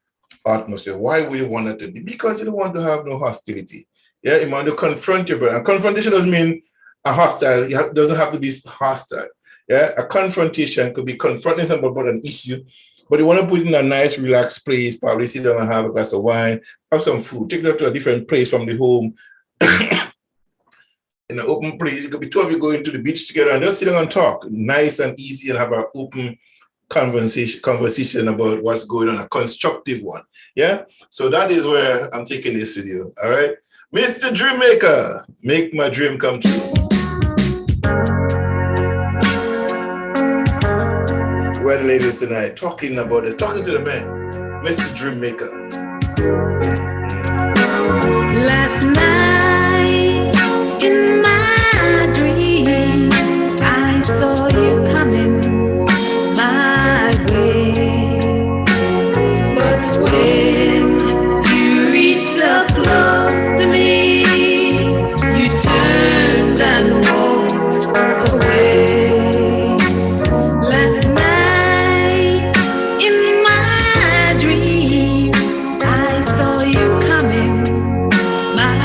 atmosphere. Why would you want that to be? Because you don't want to have no hostility. Yeah, you want to confront your brother. And confrontation doesn't mean a hostile. It doesn't have to be hostile. Yeah, a confrontation could be confronting somebody about an issue, but you want to put it in a nice, relaxed place, probably sit down and have a glass of wine, have some food, take it to a different place from the home. In an open place, it could be two of you going to the beach together and just sit down and talk, nice and easy, and have an open conversation about what's going on, a constructive one. Yeah, so that is where I'm taking this with you. All right, Mr. Dreammaker, make my dream come true. We're the ladies tonight talking to the man, Mr. Dreammaker. Last night in my dream, I saw you coming my way. But when you reached up close to me, you turned and walked away. Last night in my dream, I saw you coming my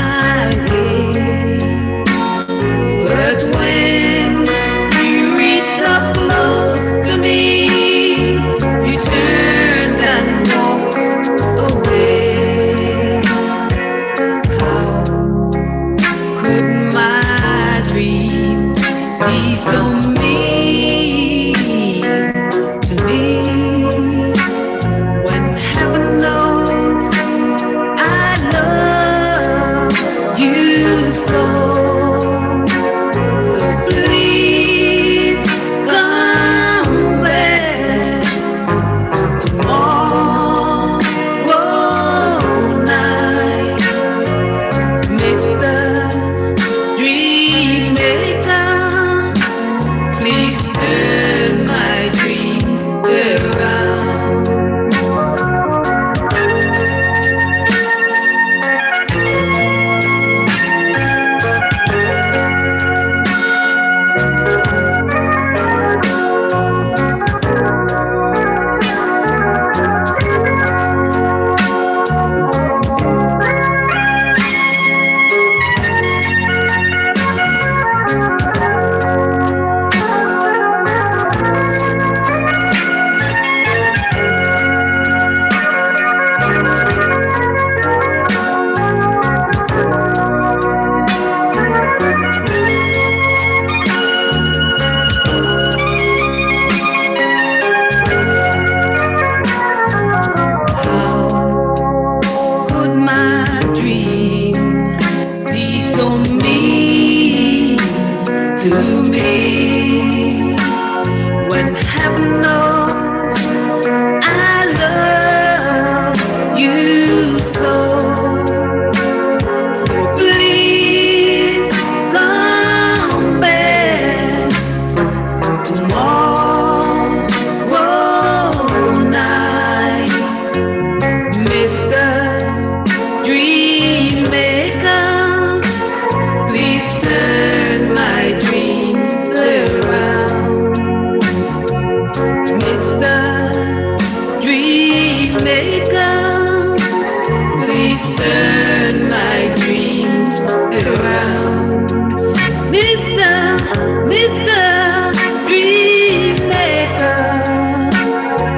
to me. When heaven knows I love you so. So please come back tomorrow night, Mr. Dream Maker. Please turn my dreams around, Mr. Dream Maker. Please turn my dreams around, Mr. Dream Maker.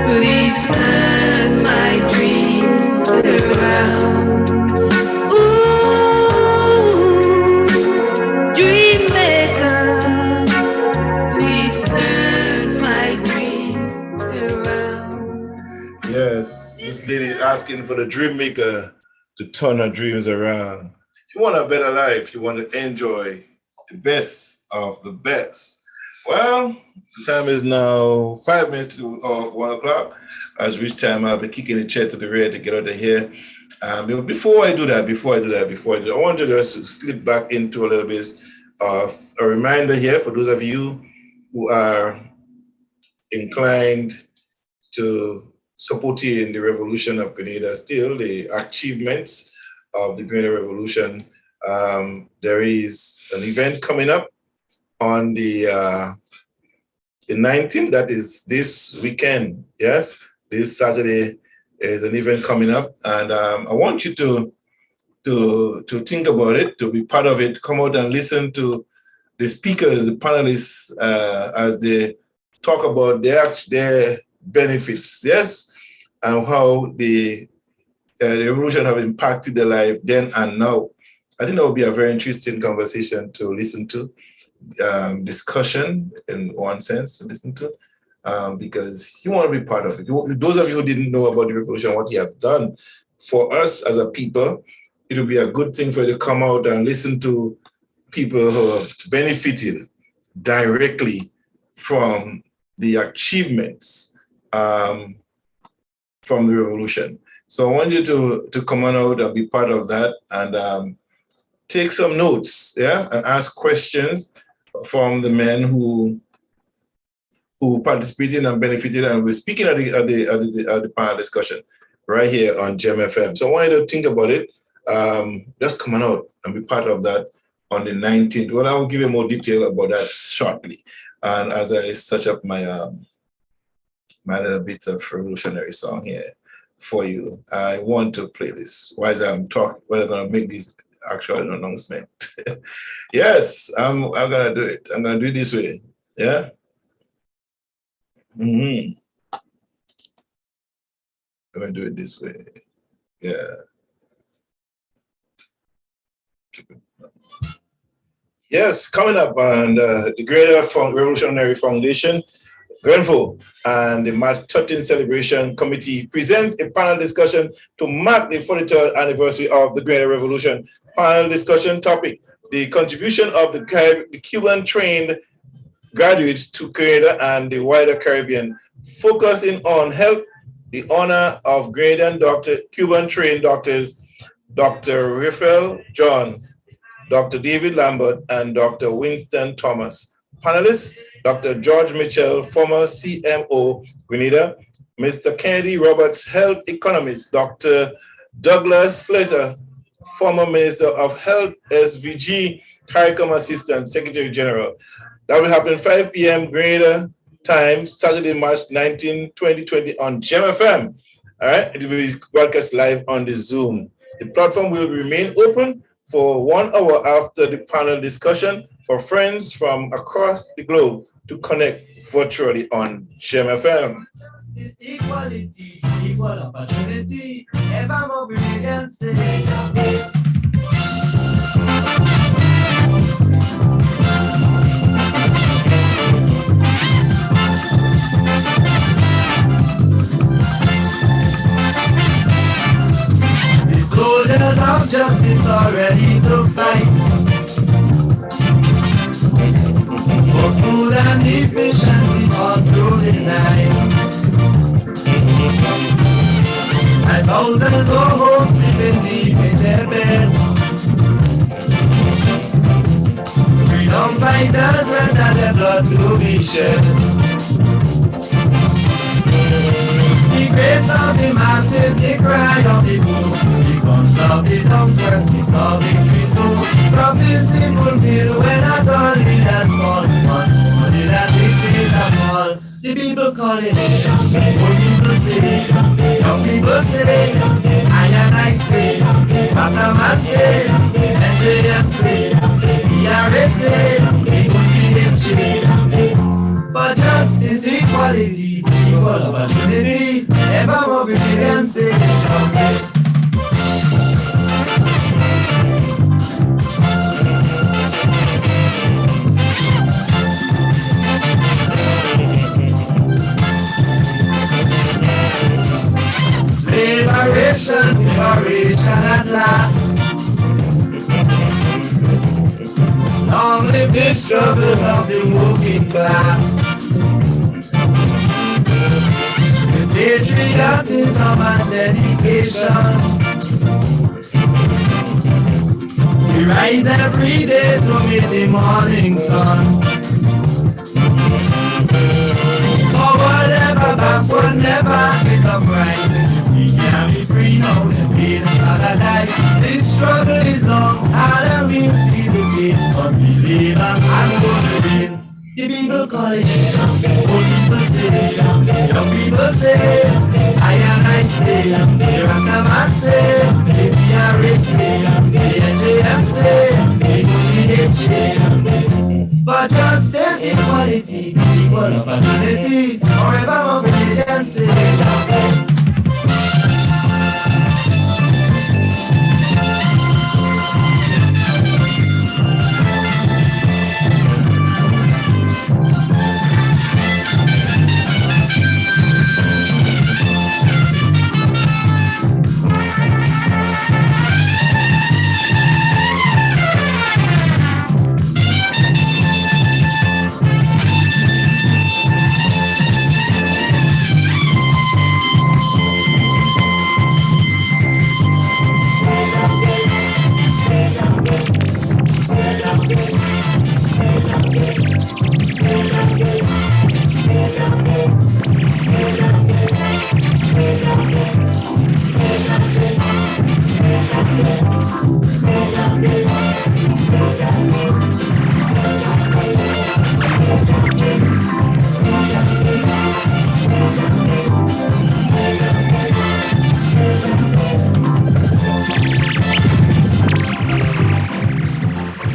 Please turn my dreams around. Ooh, Dream Maker, please turn my dreams around. Yes, this lady is asking for the dream maker to turn her dreams around. If you want a better life, you want to enjoy the best of the best. Well, the time is now 5 minutes of 1 o'clock, at which time I'll be kicking the chair to the rear to get out of here. Before I do that, I want to just slip back into a little bit of a reminder here for those of you who are inclined to supporting the revolution of Grenada, still the achievements of the Grenada Revolution. There is an event coming up on the 19th, that is this weekend. Yes, this Saturday is an event coming up, and I want you to think about it, to be part of it, come out and listen to the speakers, the panelists, as they talk about their benefits, yes, and how the revolution have impacted their life then and now. I think that would be a very interesting conversation to listen to, discussion in one sense to listen to, because you want to be part of it. Those of you who didn't know about the revolution, what he have done for us as a people, it would be a good thing for you to come out and listen to people who have benefited directly from the achievements from the revolution. So I want you to come on out and be part of that, and take some notes, yeah, and ask questions from the men who participated and benefited, and we're speaking at the panel discussion right here on Gemfm. So I want you to think about it. Just come on out and be part of that on the 19th. Well, I will give you more detail about that shortly. And as I search up my my little bit of revolutionary song here for you, I want to play this. While I'm talking, we're gonna make this actual announcement. Yes, I'm gonna do it. I'm gonna do it this way. Yeah. I'm gonna do it this way. Yeah. Yes, coming up on the Greater Revolutionary Foundation, Gemfm, and the March 13th Celebration Committee presents a panel discussion to mark the 43rd anniversary of the Greater Revolution. Panel discussion topic: the contribution of the Cuban-trained graduates to Grenada and the wider Caribbean, focusing on health, the honor of Grenadian Cuban-trained doctors, Dr. Raphael John, Dr. David Lambert, and Dr. Winston Thomas. Panelists: Dr. George Mitchell, former CMO, Grenada; Mr. Kennedy Roberts, health economist; Dr. Douglas Slater, former Minister of Health, SVG, CARICOM Assistant Secretary General. That will happen 5 p.m. Grenada time, Saturday, March 19, 2020 on Gemfm. All right, it will be broadcast live on the Zoom. The platform will remain open for 1 hour after the panel discussion for friends from across the globe to connect virtually on Gemfm. This equality, equal opportunity, ever more brilliant. The soldiers of justice are ready to fight. fighters render their blood to be shed. The grace of the masses, the cry of the poor, the guns of the dumb press, the saw victory too. From this simple bill, when a gun leaders fall, once more did that victory fall. The people call it, old people say, young people say, I say, Master Man say, NJM say, ERA say, it would be in shame. But justice, equality, equal opportunity, evermore we can say, liberation, liberation at last. Long live the struggle of the working class. With patriotism and dedication, we rise every day to meet the morning sun. Forward ever, backward never is a right. We can be free now, the pain of our life. This struggle is long, and we will feel the pain. But we live and I'm gonna win. The people call it, old people say, young people say, I say, the Rastaman say, the PRA say, the NJM say, the UDH. For justice, equality, equal opportunity, forever we can say.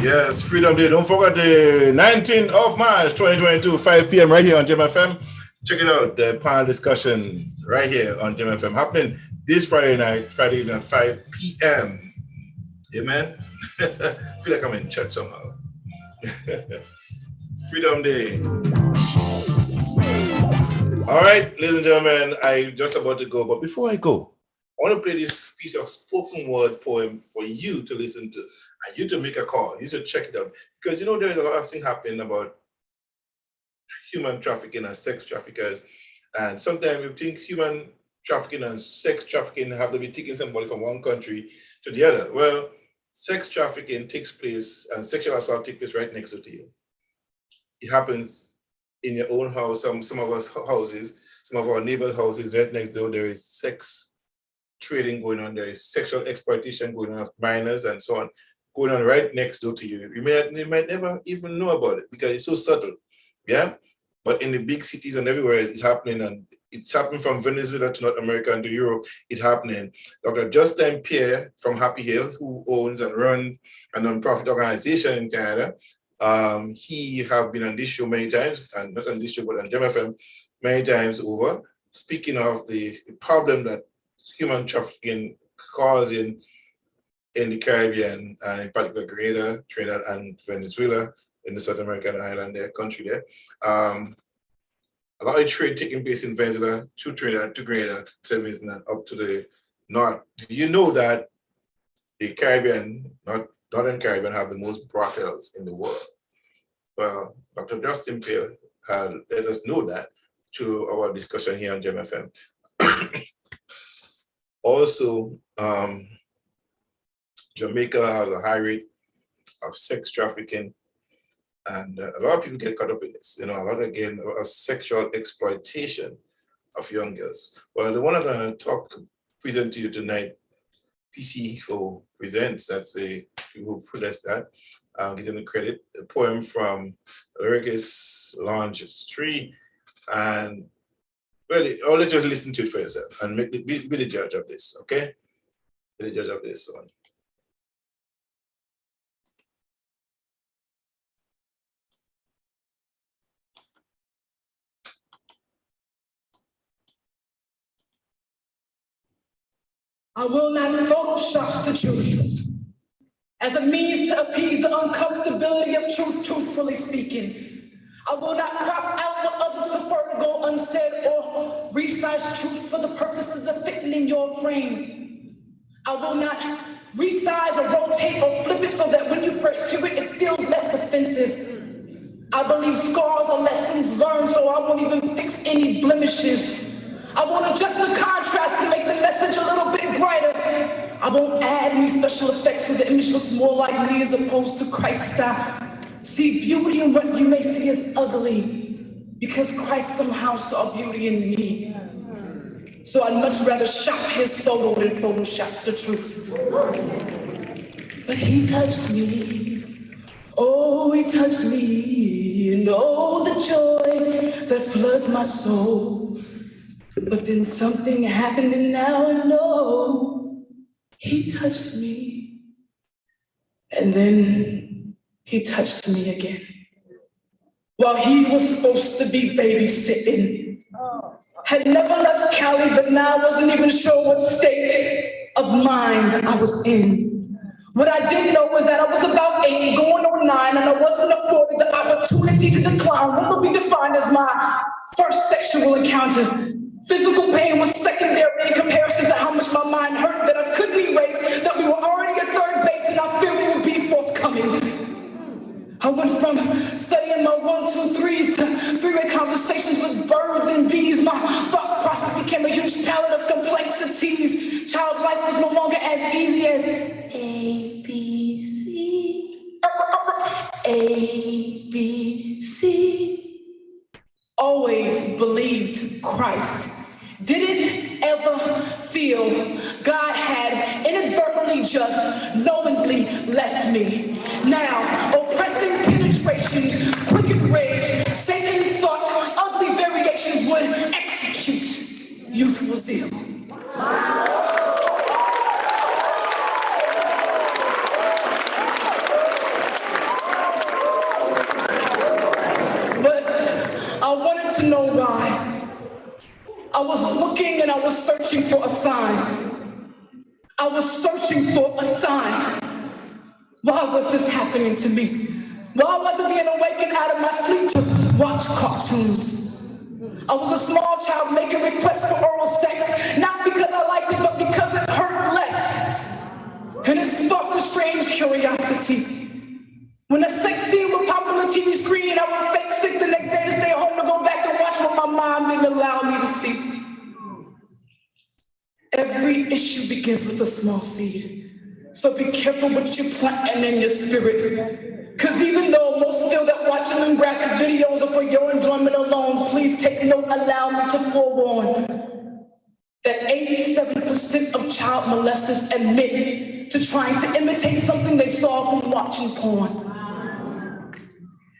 Yes, Freedom Day. Don't forget the 19th of March, 2022, 5 p.m. right here on Gemfm. Check it out, the panel discussion right here on Gemfm happening this Friday night, Friday evening at 5 p.m. Amen. Feel like I'm in church somehow. Freedom Day. All right, ladies and gentlemen, I'm just about to go, but before I go, I want to play this piece of spoken word poem for you to listen to, and you to make a call, you to check it out. Because you know there's a lot of things happening about human trafficking and sex traffickers. And sometimes you think human trafficking and sex trafficking have to be taking somebody from one country to the other. Well, sex trafficking takes place and sexual assault takes place right next to you. It happens in your own house, some of us houses, some of our neighbors' houses right next door. There is sex trading going on, there is sexual exploitation going on of minors and so on, going on right next door to you. You might never even know about it because it's so subtle, yeah? But in the big cities and everywhere, it's happening, and it's happening from Venezuela to North America and to Europe, it's happening. Dr. Justin Pierre from Happy Hill, who owns and runs a non-profit organization in Canada, he have been on this show many times, and not on this show, but on Gemfm many times over, speaking of the problem that human trafficking causing in the Caribbean, and in particular Grenada, Trinidad, and Venezuela, in the South American island there, country there. A lot of trade taking place in Venezuela to Trinidad, to Grenada, St. Vincent, and up to the north. Do you know that the Caribbean, Northern Caribbean, have the most brothels in the world? Well, Dr. Justin Pierre had let us know that through our discussion here on Gemfm. Also, Jamaica has a high rate of sex trafficking. And a lot of people get caught up in this, a lot of sexual exploitation of young girls. Well, the one I'm going to present to you tonight, PC4 presents, that's the people who produce that. Give them the credit. A poem from lyricist Launch Tree. And really, I'll let you listen to it for yourself and be the judge of this, okay? Be the judge of this one. I will not Photoshop the truth as a means to appease the uncomfortability of truth, truthfully speaking. I will not crop out what others prefer to go unsaid or resize truth for the purposes of fitting in your frame. I will not resize or rotate or flip it so that when you first hear it, it feels less offensive. I believe scars are lessons learned, so I won't even fix any blemishes. I won't adjust the contrast to make the message a little bit brighter. I won't add any special effects so the image looks more like me as opposed to Christ. I see beauty in what you may see as ugly because Christ somehow saw beauty in me. So I'd much rather shop his photo than Photoshop the truth. But he touched me. Oh, he touched me. And oh, the joy that floods my soul. But then something happened and now I know he touched me. And then he touched me again. While he was supposed to be babysitting. Had never left Cali, but now wasn't even sure what state of mind I was in. What I did know was that I was about 8, going on 9, and I wasn't afforded the opportunity to decline what would be defined as my first sexual encounter. Physical pain was secondary in comparison to how much my mind hurt that I couldn't erase, that we were already at third base and I feared we would be forthcoming. I went from studying my 1, 2, 3s to freeway conversations with birds and bees. My thought process became a huge palette of complexities. Child life was no longer as easy as A, B, C. A, B, C. Always believed Christ. Didn't ever feel God had inadvertently just knowingly left me. Now, oppressing penetration, quickened rage, Satan thought ugly variations would execute youthful zeal. I wanted to know why. I was looking and I was searching for a sign. I was searching for a sign. Why was this happening to me? Why wasn't I being awakened out of my sleep to watch cartoons? I was a small child making requests for oral sex, not because I liked it, but because it hurt less. And it sparked a strange curiosity. When a sex scene would pop on the TV screen, I would fake sick the next day to stay home to go back and watch what my mom didn't allow me to see. Every issue begins with a small seed. So be careful what you're planting in your spirit. Because even though most feel that watching them graphic videos are for your enjoyment alone, please take note, allow me to forewarn that 87% of child molesters admit to trying to imitate something they saw from watching porn.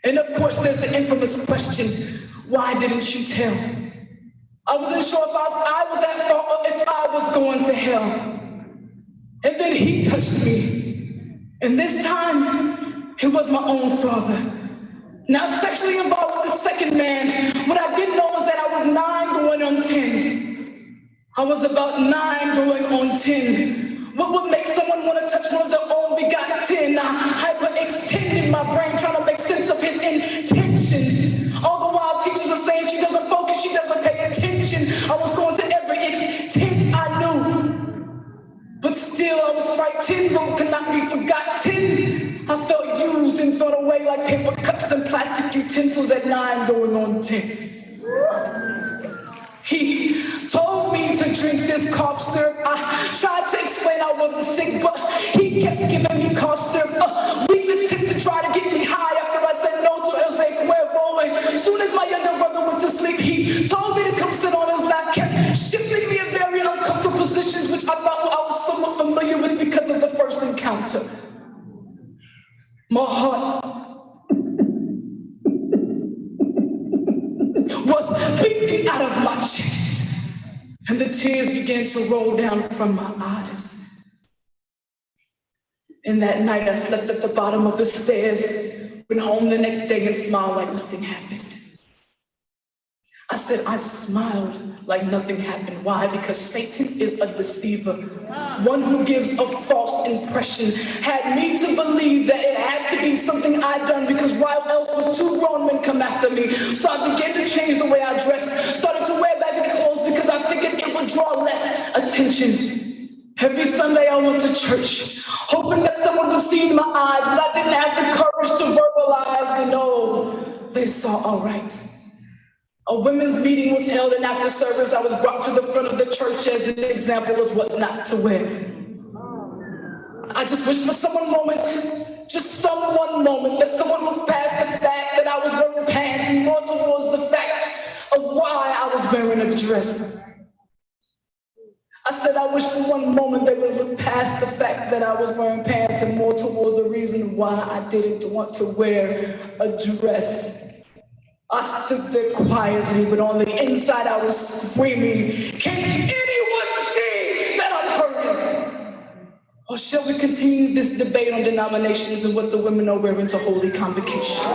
And of course, there's the infamous question, why didn't you tell? I wasn't sure if I was at fault or if I was going to hell. And then he touched me. And this time, it was my own father. Now sexually involved with the second man, what I didn't know was that I was 9 going on 10. I was about 9 going on 10. What would make someone want to touch one of their own begotten? I hyperextended my brain trying to make sense of his intentions. All the while teachers are saying she doesn't focus, she doesn't pay attention. I was going to every extent I knew. But still I was frightened, though cannot be forgotten. I felt used and thrown away like paper cups and plastic utensils at 9 going on 10. He told me to drink this cough syrup. I tried to explain I wasn't sick, but he kept giving me cough syrup. Weak attempt to try to get me high after I said no encounter, my heart was beating out of my chest, and the tears began to roll down from my eyes. And that night I slept at the bottom of the stairs, went home the next day and smiled like nothing happened. I said, I smiled like nothing happened. Why? Because Satan is a deceiver, one who gives a false impression, had me to believe that it had to be something I'd done, because why else would two grown men come after me? So I began to change the way I dressed, started to wear baggy clothes because I figured it would draw less attention. Every Sunday I went to church, hoping that someone would see my eyes, but I didn't have the courage to verbalize, and oh, they saw all right. A women's meeting was held, and after service, I was brought to the front of the church as an example of what not to wear. I just wish for some one moment, just some one moment, that someone would pass the fact that I was wearing pants and more towards the fact of why I was wearing a dress. I said I wish for one moment they would look past the fact that I was wearing pants and more toward the reason why I didn't want to wear a dress. I stood there quietly, but on the inside I was screaming, can anyone see that I'm hurting? Or shall we continue this debate on denominations and what the women are wearing to holy convocation?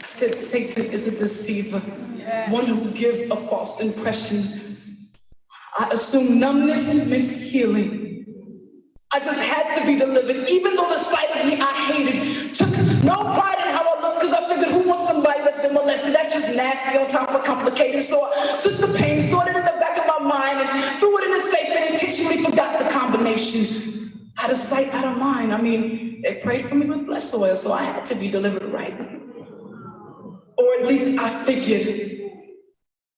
I said Satan is a deceiver, one who gives a false impression. I assumed numbness meant healing. I just had to be delivered, even though the sight of me I hated. Took no pride in how I looked, because I figured, who wants somebody that's been molested? That's just nasty on top of complicated. So I took the pain, stored it in the back of my mind, and threw it in a safe and intentionally forgot the combination. Out of sight, out of mind. I mean, they prayed for me with blessed oil, so I had to be delivered right. Or at least I figured.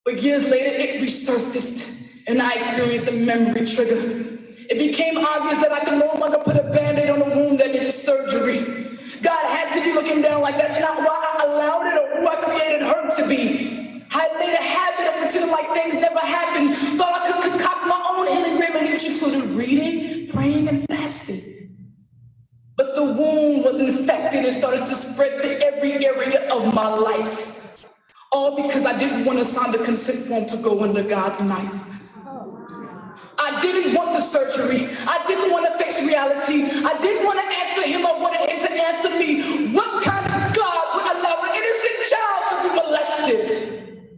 But years later, it resurfaced, and I experienced a memory trigger. It became obvious that I could no longer put a Band-Aid on a wound that needed surgery. God had to be looking down like that's not why I allowed it or who I created her to be. I had made a habit of pretending like things never happened, thought I could concoct my own healing remedy, which included reading, praying, and fasting. But the wound was infected and started to spread to every area of my life. All because I didn't want to sign the consent form to go under God's knife. I didn't want the surgery. I didn't want to face reality. I didn't want to answer him. I wanted him to answer me. What kind of God would allow an innocent child to be molested?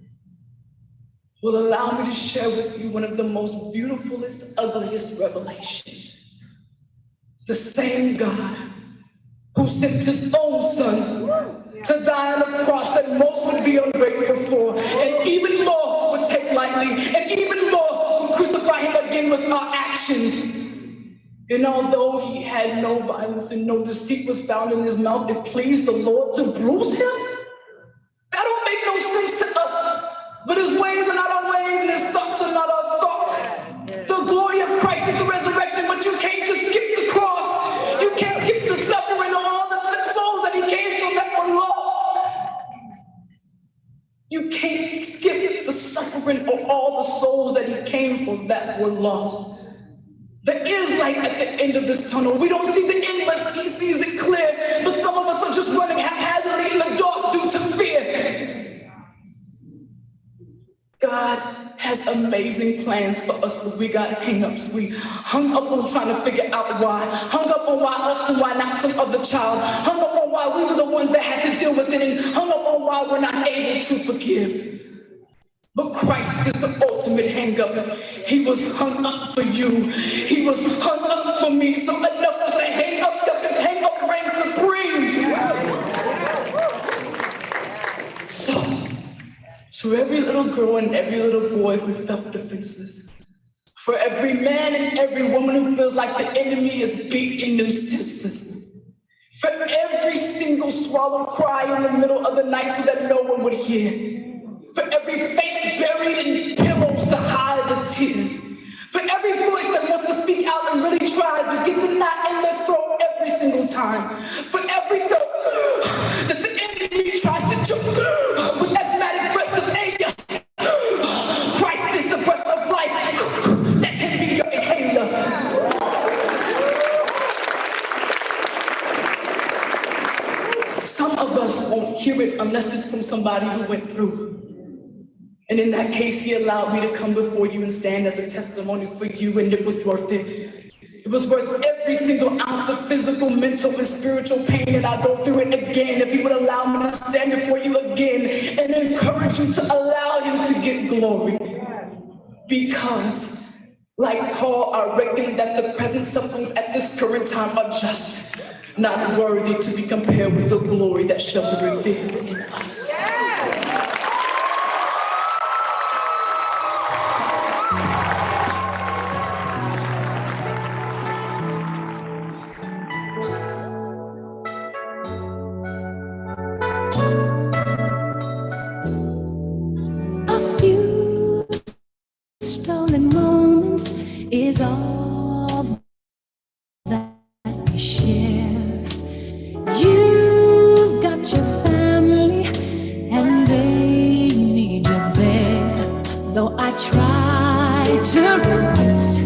Will allow me to share with you one of the most beautifulest, ugliest revelations. The same God who sent his own son to die on a cross that most would be ungrateful for, and even more would take lightly, and even more crucify him again with our actions. And although he had no violence and no deceit was found in his mouth, it pleased the Lord to bruise him? That don't make no sense to us. But his ways are not our ways, and his thoughts are not our thoughts. The glory of Christ is the resurrection, but you can't just skip the cross. You can't skip the suffering of all the souls that he came for that were lost. You can't skip the suffering of all the souls that he came for that were lost. There is light at the end of this tunnel. We don't see the end, but he sees it clear. But some of us are just running haphazardly in the dark due to fear. God has amazing plans for us, but we got hang-ups. We hung up on trying to figure out why. Hung up on why us and why not some other child. Hung up on why we were the ones that had to deal with it, and hung up on why we're not able to forgive. But Christ is the ultimate hang-up. He was hung up for you. He was hung up for me. So enough with the hang-ups, because his hang-up reigns supreme. So, to every little girl and every little boy who felt defenseless, for every man and every woman who feels like the enemy is beating them senseless, for every single swallowed cry in the middle of the night so that no one would hear, for every face buried in pillows to hide the tears, for every voice that wants to speak out and really tries but gets a knot in their throat every single time, for every thought that the enemy tries to choke with asthmatic breaths of anger. Christ is the breath of life that us won't hear it unless it's from somebody who went through. And in that case, he allowed me to come before you and stand as a testimony for you, and it was worth it. It was worth every single ounce of physical, mental, and spiritual pain that I go through it again. If he would allow me to stand before you again and encourage you to allow him to get glory. Because, like Paul, I reckon that the present sufferings at this current time are just not worthy to be compared with the glory that shall be revealed in us. Is all that we share. You've got your family and they need you there. Though I try to resist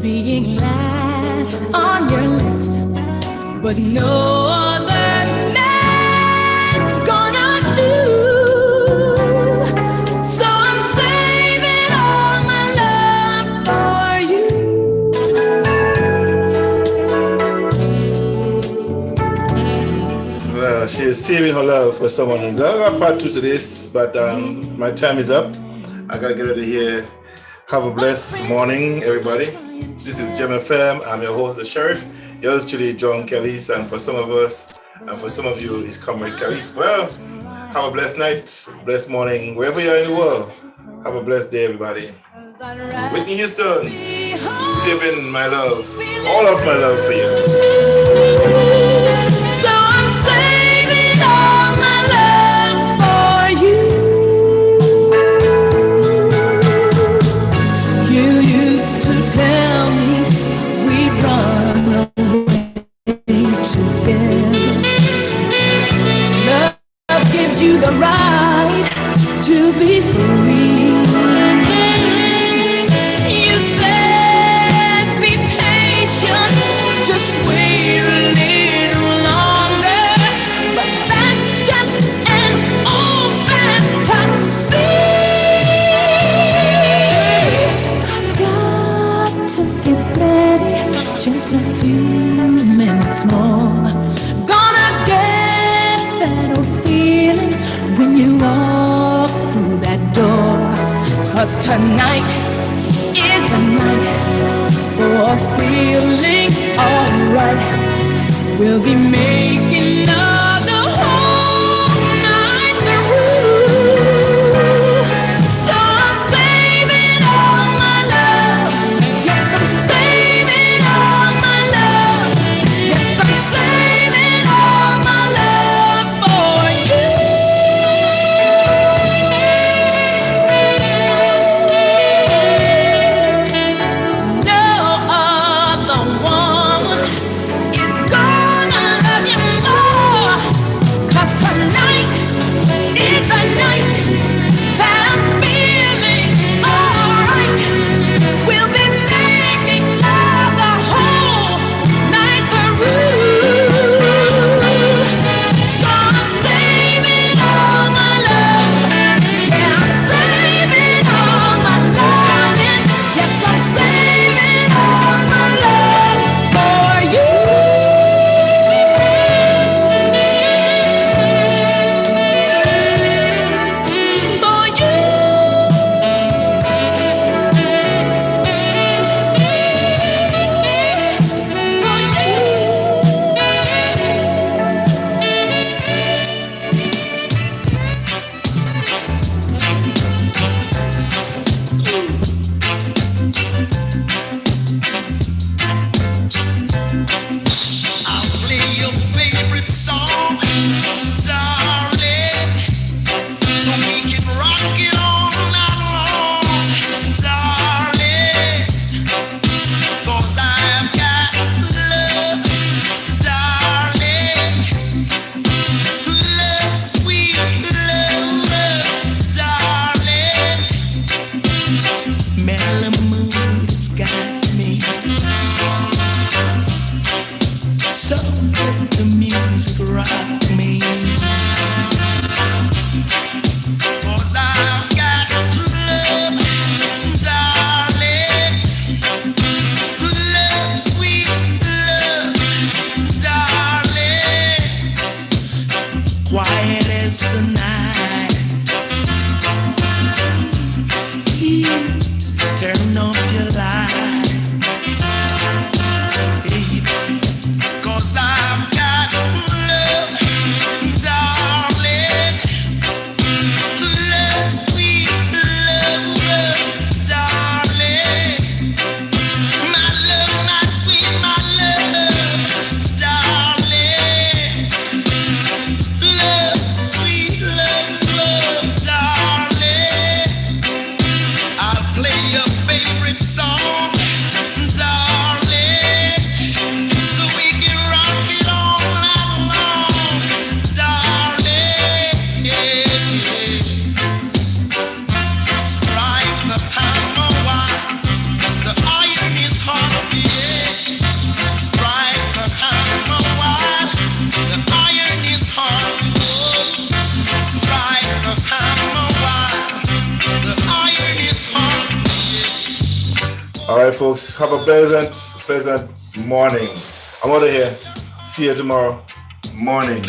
being last on your list, but no other man's gonna do. She is saving her love for someone else. I got part 2 to this, but my time is up. I gotta get out of here. Have a blessed morning, everybody. This is Gemfm. I'm your host, the Sheriff. Yours truly, John Kelly's, and for some of us, and for some of you, it's Comrade Kelly's. Well, have a blessed night, blessed morning, wherever you are in the world. Have a blessed day, everybody. Whitney Houston, saving my love, all of my love for you. Tell me we'd run away together. Love gives you the right to be free. You said be patient, just wait a little longer. But that's just an old fantasy. To get ready, just a few minutes more. Gonna get that old feeling when you walk through that door. 'Cause tonight is the night for feeling alright. We'll be making love the whole night through. So I'm saving all my love. Yes, I'm saving all my love. Yes, I'm saving all my love for you. No other woman is gonna love you more. right, folks. Have a pleasant morning. I'm out of here. See you tomorrow morning.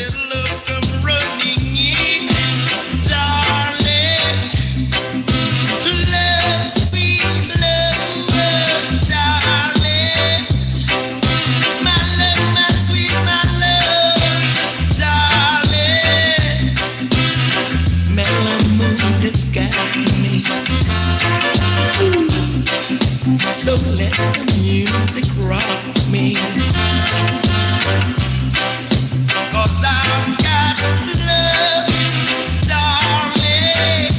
So let the music rock me, 'cause I've got love, darling,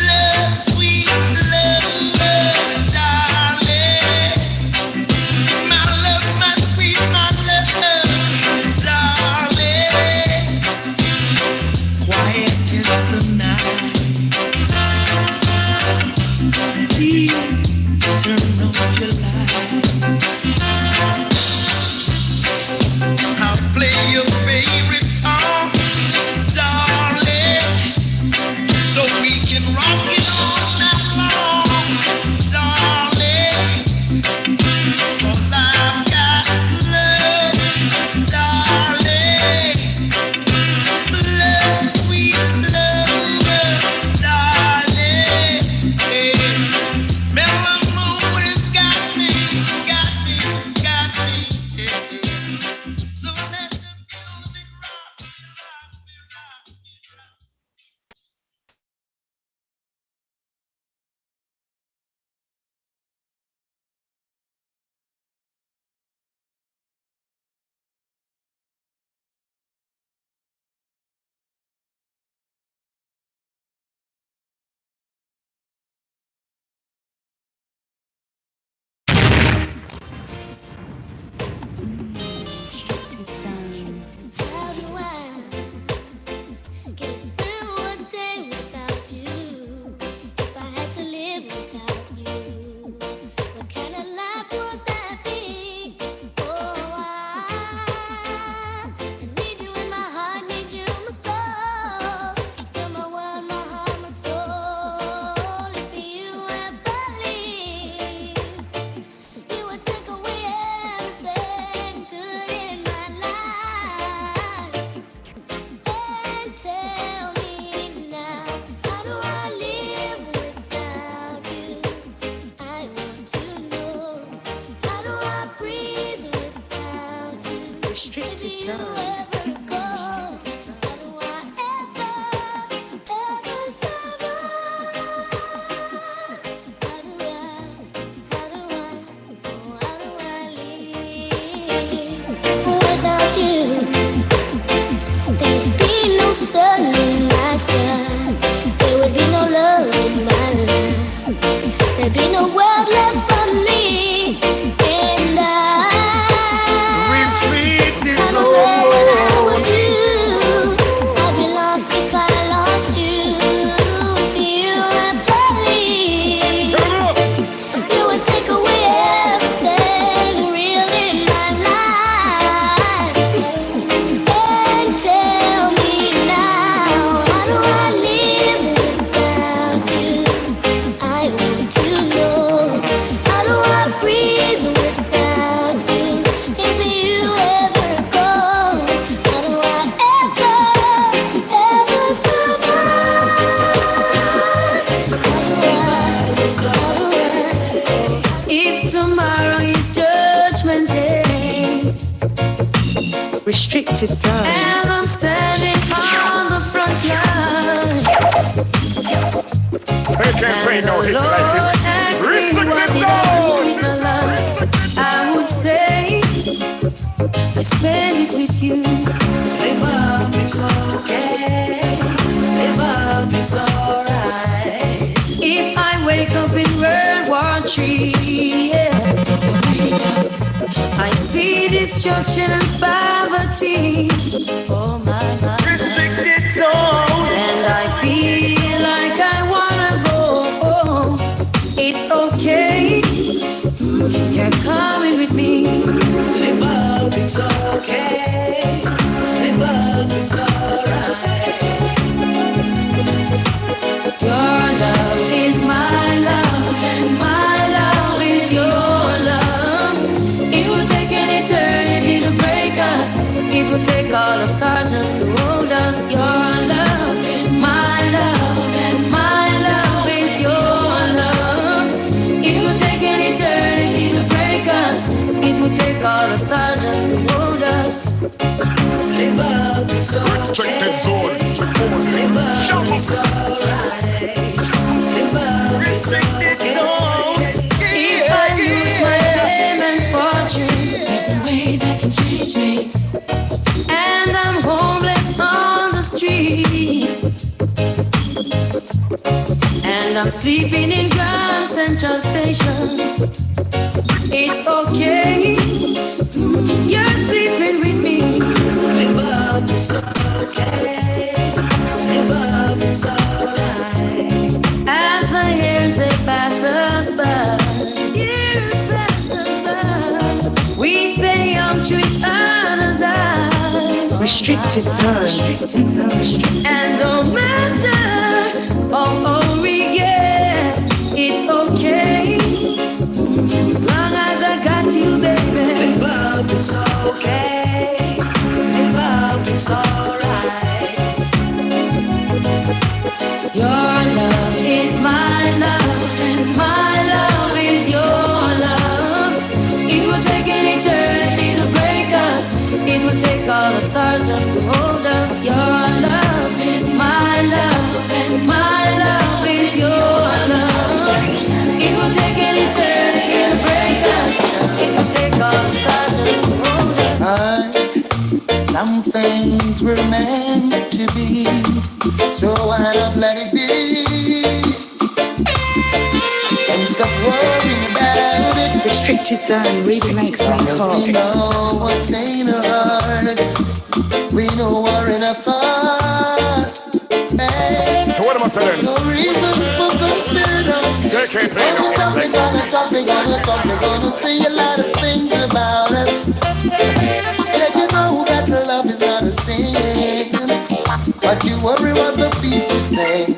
love, sweet love, darling, my sweet, my love, darling, quiet is the night, please turn off your light. I'll play your favorite song, darling, so we can rock it all night long, darling, 'cause I've got love, darling, love, sweet love, darling, yeah. Mellow mood has got me, yeah. So let the music rock me, rock me, rock me, rock me. How do I get through a day without you? If I had to live without you, what kind of life would that be? Oh, I need you in my heart, need you in my soul. You're my world, my heart, my soul. If you ever leave, you would take away everything good in my life. And tell me now, how do I live without you? I want to know. How do I breathe without you? Restricted zone. Ever go? How do I ever survive? How do I live without you? There'd be no sun in my sky. There would be no love in my life. There'd be no world left for me. And I don't know what I would do. I'd be lost if I lost you. If you ever leave, you would take away everything real in my life. And tell me now, how do I live without you? I want to know. How do I breathe without you? If you ever go, how do I ever survive? If tomorrow is Judgment Day, Restricted zone. and I'm standing on the front line, They can't play no hit like this. asks me what Restricted did I do zone. with my life, I would say I spend it with you. Live up, it's okay. Live up, it's alright. If I wake up in World War III, yeah, I see destruction and poverty. Oh my, my. Restricted zone. And I feel like I wanna go home. It's okay, you're coming with me. Live up, it's okay. Live up, it's alright. Your love is my love, and my love would take all the stars just to hold us. Your love is my love, and my love is your love. It would take an eternity to break us. It would take all the stars just to hold us. Live up, it's Restricted zone. Live up, it's alright. Live up, it's okay. If I lose my fame and fortune, there's no way that can change me. And I'm homeless on the street, and I'm sleeping in Grand Central Station. It's okay, you're sleeping with me. Live up, it's okay. Live up, it's alright. As the years they pass us by, years pass us by, we stay young to each other's eyes. Restricted zone. And no matter how old we get, it's okay, as long as I got you, baby. Live up, it's okay. Live up, it's alright. Your love is my love, and my love is your love. It will take an eternity to break us. It will take all the stars just to hold us. Your love is my love, and my love is your love. It will take an eternity to break us. It will take all the stars just to hold us. Some things were meant to be, so why not let it be? And stop worrying about it. Restricted zone really makes me cough. We know what's in our hearts. We know we're in our thoughts. Hey, So what am I saying? no reason for concern. JKP, They're gonna say a lot of things about us. Said you know that love is not a sin, but you worry what the people say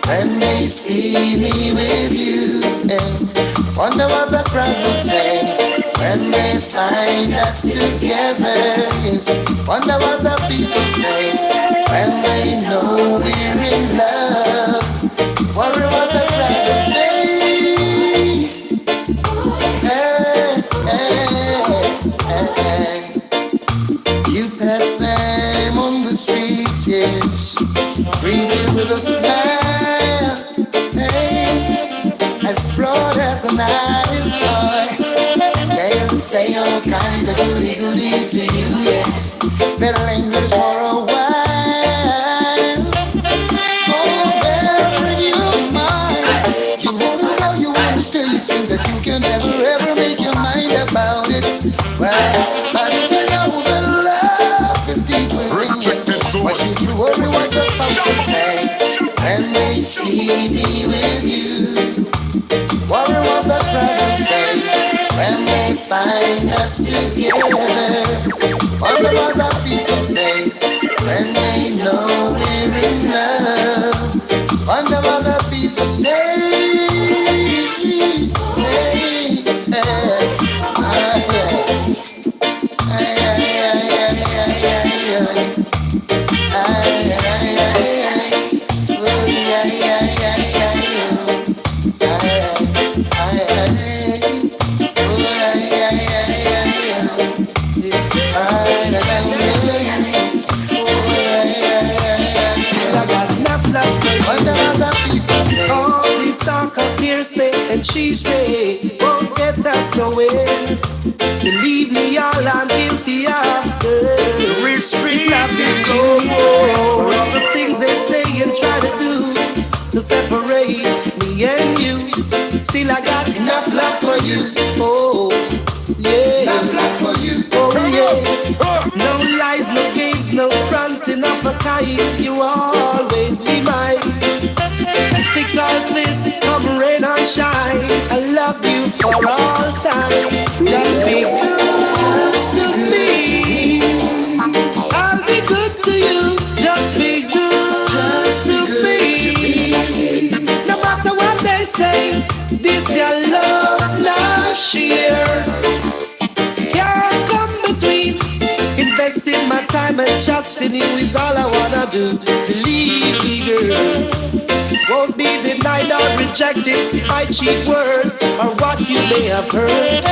when they see me with you. And wonder what the crowd will say when they find us together. Yes. Wonder what the people say when they know we're in love. Worry what the crowd will say. Hey, hey, hey. You pass them on the street, yes, greet you with a smile. Hey, as broad as the Nile, boy, they'll say all kinds of goody to you, yes. They'll linger for a while. Oh, they'll bring you mine. You wanna know, you understand, you think that you can never ever make your mind about it. Well, how did you know that love is deep within you? Why should you worry what the folks will say when they see me with you? Worry what the crowd will say when they find us together. Wonder what the people say when they know we're in love. Wonder what the people say. Hey, hey, and she say, won't get us nowhere. Believe me, all I'm guilty of. It's nothing so more. For all the things they say and try to do to separate me and you. Still I got enough love for you. Oh, yeah. Enough love for you. Oh, yeah. No lies, no games, no fronting of a kind. You always be mine. Thick or thin, come rain or shine, I love you for all time. Just be good to me. I'll be good to you. Just be good to me. No matter what they say, this your love not share. Can't come between. Investing my time Pleasing you is all I wanna do. Believe me, girl. Won't be denied or rejected by cheap words or what you may have heard.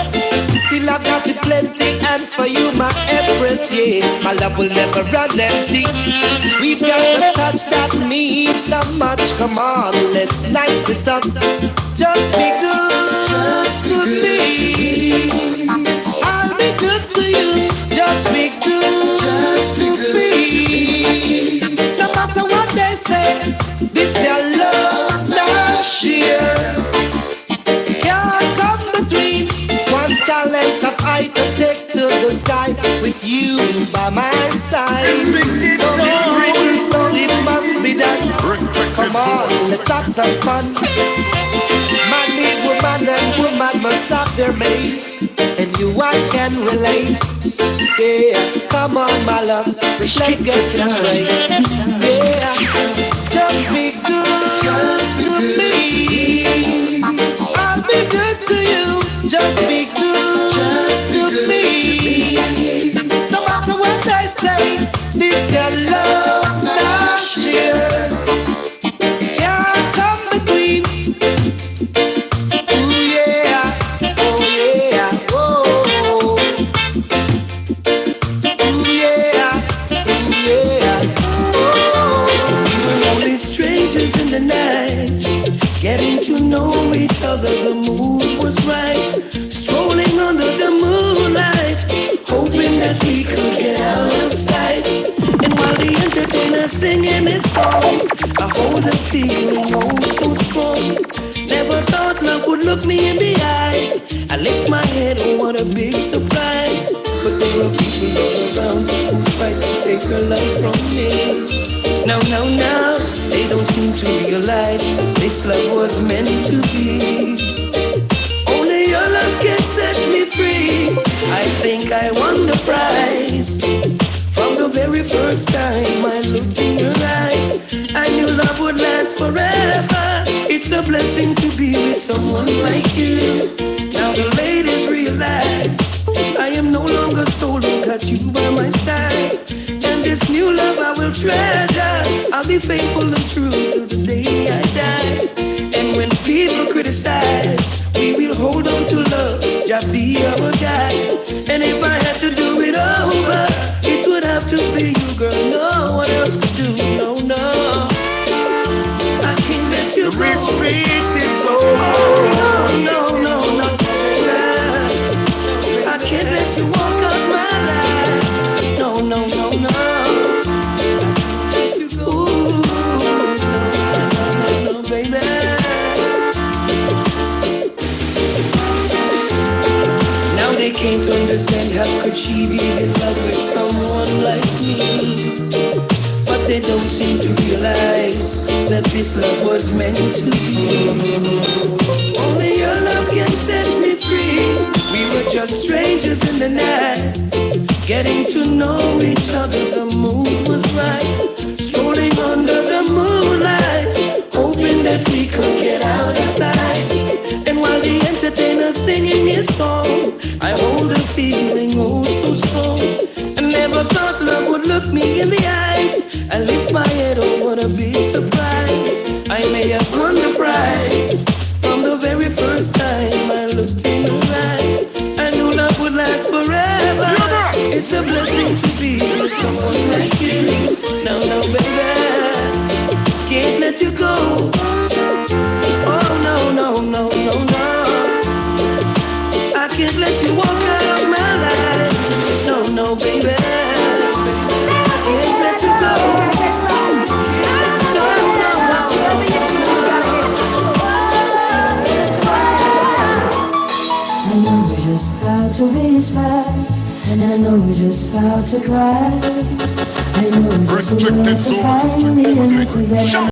Still I've got it plenty, and for you my empress, yeah, my love will never run empty. We've got a touch that means so much. Come on, let's nice it up. Just be good to me. I'll be good to you. Just be good to me. No matter what they say, this your love not share. Can't come between one talent of I to take to the sky with you by my side. So it's written, so it must be done. Come on, let's have some fun. Man need woman and woman must have their mate. And you I can relate. Yeah, come on my love, let's get it straight. Yeah, just be good to me. I'll be good to you. Just be good to me. No matter what I say, this your love not share. Can't come between. Ooh yeah, oh yeah, oh. Ooh yeah, oh. We're only strangers in the night, getting to know each other. The mood was right, strolling under the moonlight, hoping that we could get out of sight. And while the entertainer's singing his song, I hold a feeling oh so strong. Never thought love would look me in the eyes. I lift my head, oh what a big surprise. But there were people all around who tried to take her love from me. Now, they don't seem to realize this love was meant to be. Only your love can set me free. I think I won the prize. From the very first time I looked in your eyes, I knew love would last forever. It's a blessing to be with someone like you. Now the ladies realize I am no longer solo, got you by my side. And this new love I will treasure. I'll be faithful and true to the day I die. And when people criticize, we will hold on to love, just be our guide. And if I had to do it over, it would have to be you, girl. No one else could do, no. I can't let you go. Restricted so No. I can't let you walk out my life. No. Ooh, no, baby. Now they came to understand how could she be in love with someone like me. But they don't seem to realize that this love was meant to be. Only your love can set me free. We were just strangers in the night, getting to know each other. The mood was right, strolling under the moonlight, hoping that we could get out of sight. And while the entertainer's singing his song, I hold a feeling oh so strong. I never thought love would look me in the eyes. I lift my head, oh what a big surprise. I may have won the prize. From the very first time I looked in your eyes, I knew love would last forever. It's a blessing to be with someone like you. No, baby, can't let you go. Oh, no. I can't let you walk out of my life. No, baby, I can't let you go. I know just how to be inspired, and I know just how to cry. I know just where to find the answers that I